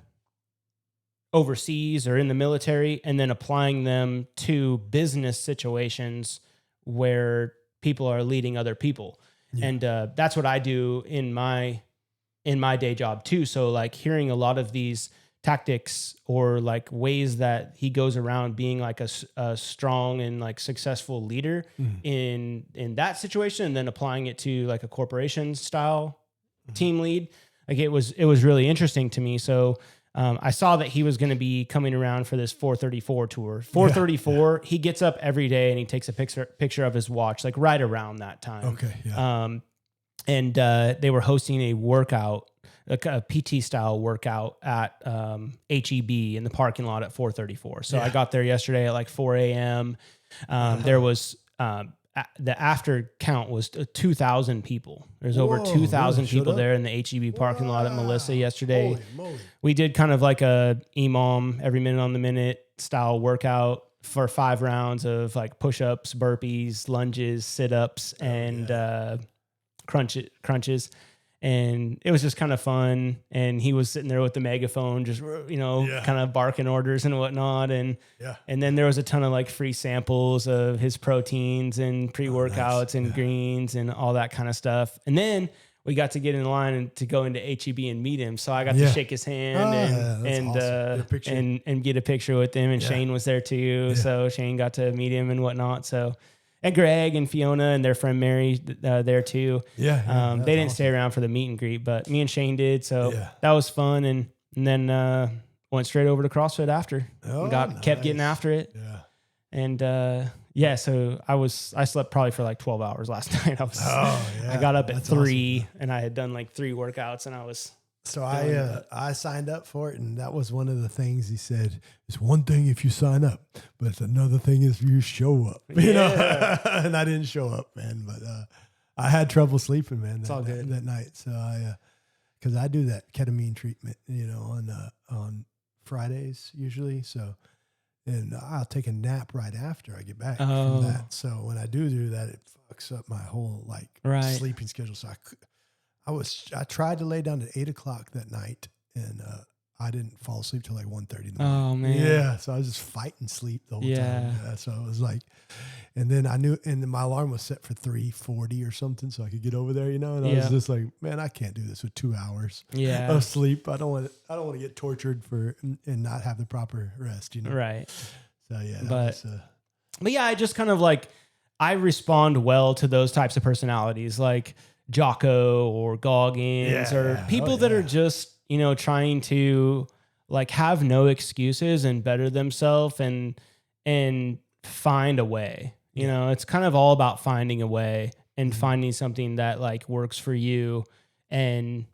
overseas or in the military, and then applying them to business situations where people are leading other people. And that's what I do in my day job too. So like hearing a lot of these tactics or like ways that he goes around being like a strong and like successful leader in that situation, and then applying it to like a corporation style team lead, like it was really interesting to me. So I saw that he was going to be coming around for this 434 tour. 434, he gets up every day and he takes a picture of his watch, like right around that time. Okay. Yeah. And they were hosting a workout, like a PT style workout at HEB in the parking lot at 434. So I got there yesterday at like 4 a.m. There was the after count was 2,000 people. There's over 2,000 people there in the HEB parking lot at Melissa yesterday. Holy moly. We did kind of like a EMOM, every minute on the minute style workout for 5 rounds of like push-ups, burpees, lunges, sit-ups, and crunches. And it was just kind of fun. And he was sitting there with the megaphone, just, kind of barking orders and whatnot. And then there was a ton of like free samples of his proteins and pre-workouts and greens and all that kind of stuff. And then we got to get in line and to go into HEB and meet him. So I got to shake his hand and get a picture with him. And Shane was there too. Yeah. So Shane got to meet him and whatnot. So, and Greg and Fiona and their friend Mary there too. They didn't stay around for the meet and greet, but me and Shane did. So that was fun. And then went straight over to CrossFit after. Kept getting after it. Yeah. And so I slept probably for like 12 hours last night. I got up at 3 and I had done like 3 workouts and I was. So I signed up for it, and that was one of the things he said. It's one thing if you sign up, but it's another thing if you show up. You know, and I didn't show up, man. But I had trouble sleeping, man. That night. So because I do that ketamine treatment, on Fridays usually. So, and I'll take a nap right after I get back from that. So when I do that, it fucks up my whole sleeping schedule. So I tried to lay down at 8:00 that night, and I didn't fall asleep till like 1:30 in the morning. Oh man. Yeah. So I was just fighting sleep the whole time. Yeah. So it was like, and then I knew, and then my alarm was set for 3:40 or something, so I could get over there, and I was just like, man, I can't do this with 2 hours of sleep. I don't want to get tortured and not have the proper rest, Right. So yeah. But yeah, I just kind of like, I respond well to those types of personalities, like Jocko or Goggins or people that are just, trying to like have no excuses and better themselves and find a way. It's kind of all about finding a way and finding something that like works for you. And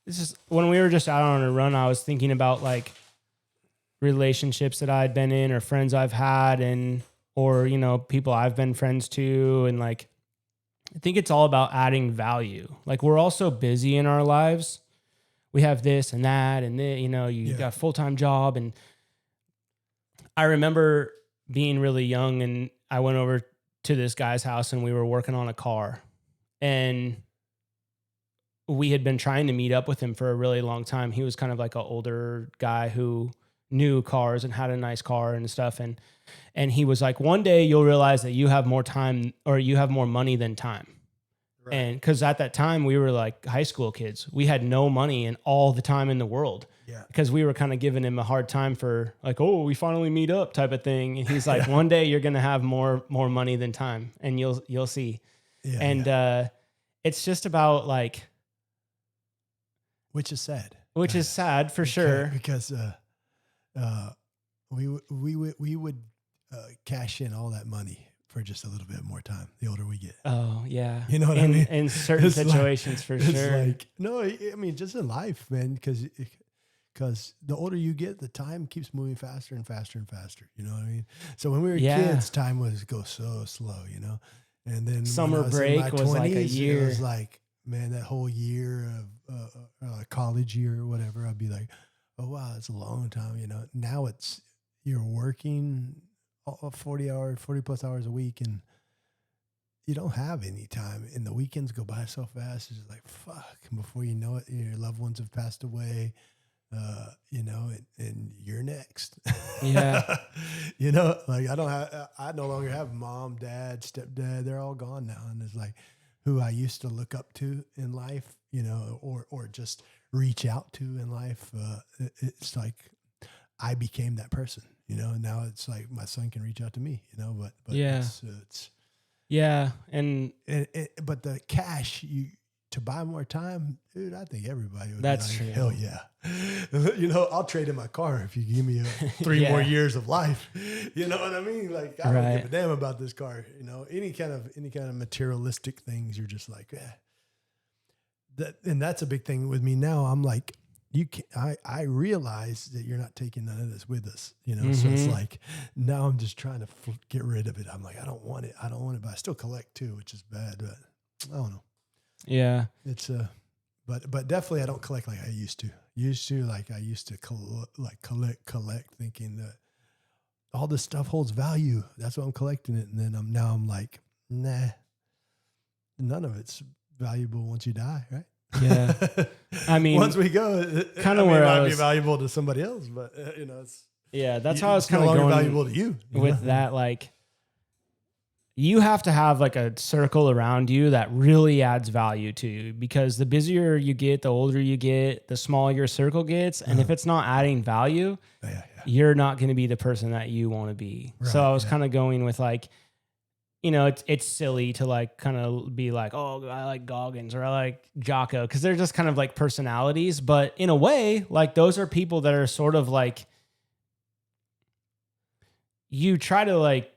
this is when we were just out on a run, I was thinking about like relationships that I'd been in or friends I've had or people I've been friends to. And like, I think it's all about adding value. Like we're all so busy in our lives. We have this and that, and you got a full-time job. And I remember being really young, and I went over to this guy's house and we were working on a car, and we had been trying to meet up with him for a really long time. He was kind of like an older guy who knew cars and had a nice car and stuff. And he was like, one day you'll realize that you have more time or you have more money than time. Right. And because at that time we were like high school kids, we had no money and all the time in the world. Yeah. Because we were kind of giving him a hard time for like, oh, we finally meet up type of thing. And he's like, one day you're going to have more money than time, and you'll see. Yeah, and it's just about like, which is sad. Which is sad for sure. Because we would cash in all that money for just a little bit more time the older we get. Oh yeah. You know what I mean? In certain situations, for sure. Like, no, I mean, just in life, man, because the older you get, the time keeps moving faster and faster and faster. You know what I mean? So when we were kids, time was go so slow, and then summer break was 20s, like a year. It was like, man, that whole year of college year or whatever, I'd be like, oh wow, it's a long time. Now you're working 40 plus hours a week, and you don't have any time, and the weekends go by so fast. It's just like, fuck, before you know it, your loved ones have passed away, and you're next. Yeah. Like I no longer have mom, dad, stepdad. They're all gone now. And it's like, who I used to look up to in life, you know, or just reach out to in life. It's like I became that person, you know, and now it's like my son can reach out to me, you know, but Yeah. it's Yeah. but the cash to buy more time, dude, I think everybody would That's be like, true. hell yeah. You know, I'll trade in my car if you give me 3 more years of life. You know what I mean? Like, I don't give a damn about this car. You know, any kind of materialistic things, you're just like, and that's a big thing with me now. I'm like, I realize that you're not taking none of this with us, you know? So it's like, now I'm just trying to get rid of it. I'm like, I don't want it, but I still collect too, which is bad, but I don't know. Yeah. It's but definitely I don't collect like I used to. I used to collect thinking that all this stuff holds value. That's why I'm collecting it. And then I'm like, nah, none of it's valuable once you die, right? Yeah. I mean, once we go, kind of where it I might was be valuable to somebody else, but you know, that's how I was it's no kind of longer going valuable to you with know? that. Like, you have to have like a circle around you that really adds value to you, because the busier you get, the older you get, the smaller your circle gets. And if it's not adding value, you're not going to be the person that you want to be. Right, so I was kind of going with like, you know, it's silly to like kind of be like, oh, I like Goggins or I like Jocko, because they're just kind of like personalities. But in a way, like those are people that are sort of like, you try to like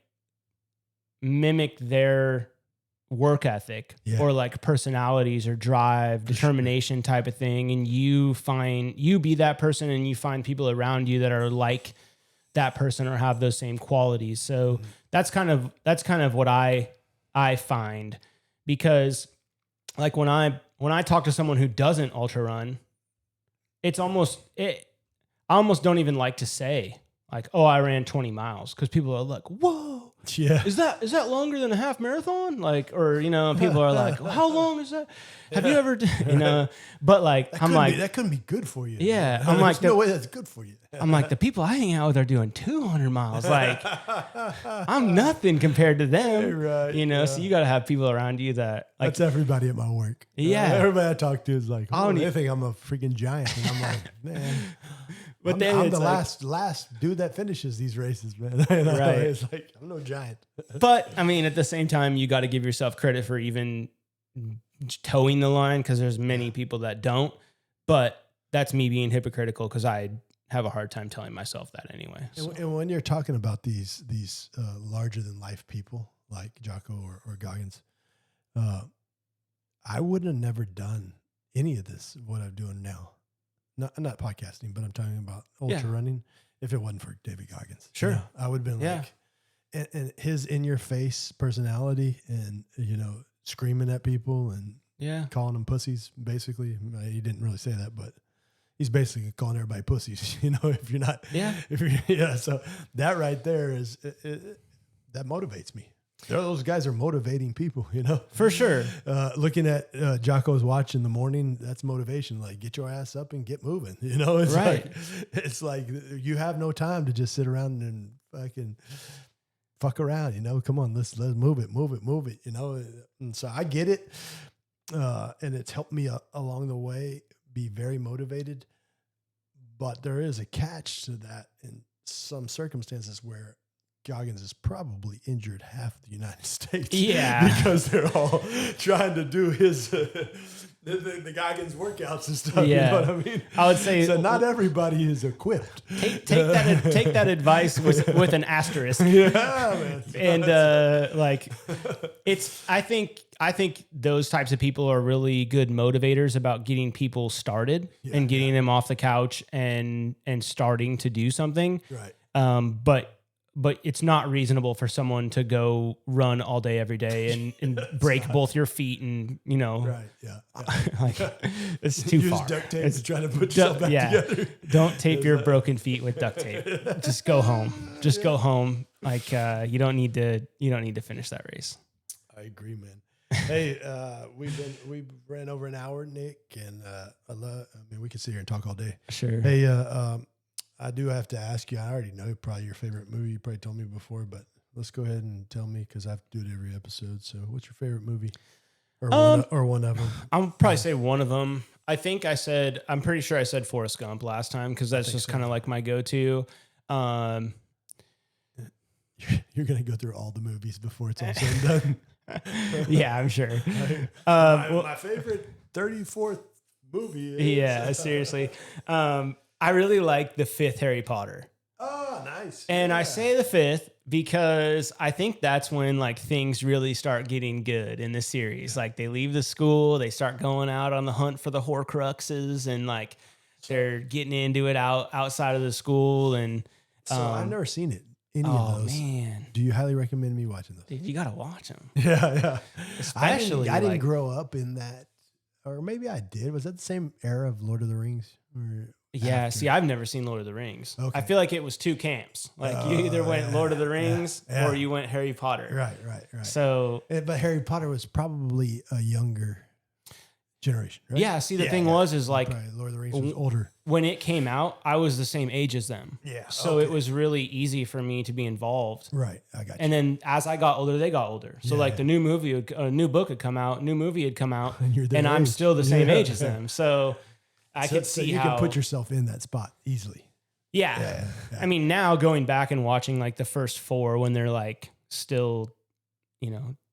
mimic their work ethic or like personalities or drive, determination type of thing. And you be that person, and you find people around you that are like that person or have those same qualities. So that's kind of what I find, because like when I talk to someone who doesn't ultra run, I almost don't even like to say like, oh, I ran 20 miles, because people are like, whoa. Yeah. Is that longer than a half marathon? Like, or, you know, people are like, well, how long is that? Have you ever, you know, but like, that couldn't be good for you. Yeah. I'm like, no way that's good for you. I'm like, the people I hang out with are doing 200 miles. Like, I'm nothing compared to them, right, you know? So you got to have people around you that like, that's everybody at my work. Yeah. Everybody I talk to is like, oh, they think I'm a freaking giant. And I'm like, man. But I'm the last dude that finishes these races, man. You know? Right. It's like, I'm no giant. But I mean, at the same time, you got to give yourself credit for even towing the line, because there's many people that don't. But that's me being hypocritical, because I have a hard time telling myself that anyway. So. And when you're talking about these larger than life people like Jocko or Goggins, I would have never done any of this, what I'm doing now. Not podcasting, but I'm talking about ultra running. If it wasn't for David Goggins, sure, you know, I would have been like, and his in your face personality, and you know, screaming at people and calling them pussies. Basically, he didn't really say that, but he's basically calling everybody pussies. You know, if you're not, So that right there is that motivates me. Those guys are motivating people, you know, for sure. Looking at Jocko's watch in the morning, that's motivation. Like, get your ass up and get moving. You know, it's like you have no time to just sit around and fucking fuck around. You know, come on, let's move it. You know, and so I get it, and it's helped me along the way be very motivated. But there is a catch to that in some circumstances where Goggins has probably injured half the United States. Yeah. Because they're all trying to do his the Goggins workouts and stuff. Yeah. You know what I mean? I would say so not everybody is equipped. Take that advice with an asterisk. Yeah, man. And like I think those types of people are really good motivators about getting people started and getting them off the couch and starting to do something. Right. But it's not reasonable for someone to go run all day, every day and break both your feet and, you know, right. Yeah. like it's too far. Use duct tape to try to put yourself back together. Don't tape your broken feet with duct tape. Just go home. Just go home. Like, you don't need to finish that race. I agree, man. Hey, we ran over an hour, Nick, and we could sit here and talk all day. Sure. Hey, I do have to ask you. I already know probably your favorite movie. You probably told me before, but let's go ahead and tell me, because I have to do it every episode. So, what's your favorite movie? or one of them. I'll probably say one of them. I'm pretty sure I said Forrest Gump last time because that's just kind of like my go-to. You're going to go through all the movies before it's all said and done. Yeah, I'm sure. My favorite 34th movie is... Yeah, seriously. I really like the fifth Harry Potter. Oh, nice. And I say the fifth because I think that's when like things really start getting good in the series. Like they leave the school, they start going out on the hunt for the Horcruxes, and like they're getting into it outside of the school. And so I've never seen it. Any of those. Man. Do you highly recommend me watching those? Dude, you gotta watch them. Yeah. Especially I didn't grow up in that, or maybe I did. Was that the same era of Lord of the Rings? Yeah, after? see, I've never seen Lord of the Rings. Okay. I feel like it was two camps. Like you either went Lord of the Rings or you went Harry Potter. Right. So, but Harry Potter was probably a younger generation, right? yeah, see, the thing is like probably Lord of the Rings was older. When it came out, I was the same age as them. Yeah. So it was really easy for me to be involved. Right. I got you. And then as I got older, they got older. So like the new new book had come out, new movie had come out, and I'm still the same age as them. So I could see you how can put yourself in that spot easily. Yeah. I mean, now going back and watching like the first four when they're like still,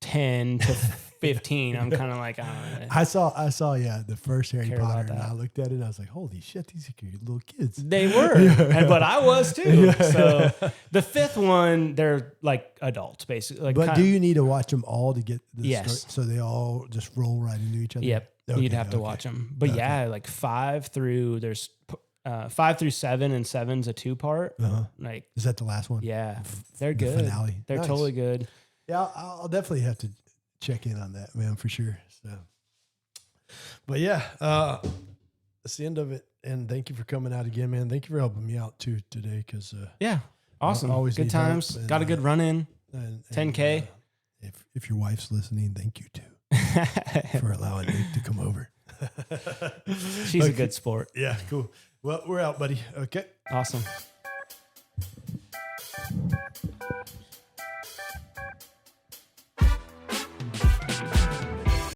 10 to 15, I'm kind of like, I saw, the first Harry Potter, and I looked at it and I was like, holy shit, these are little kids. They were, but I was too. So the fifth one, they're like adults, basically. Like but do you need to watch them all to get the Yes. story? So they all just roll right into each other? Yep. Okay, You'd have to watch them. But like 5 through 7, and 7's a 2-part. Like, is that the last one? Yeah. They're The good. finale. They're Nice. totally good. Yeah, I'll definitely have to check in on that, man, for sure. So, but yeah, that's the end of it. And thank you for coming out again, man. Thank you for helping me out too today, because yeah, awesome. Always good need times. help, and, got a good run in. 10K. If your wife's listening, thank you too for allowing Nick to come over. She's a good sport. Yeah, cool. Well, we're out, buddy. Okay. Awesome.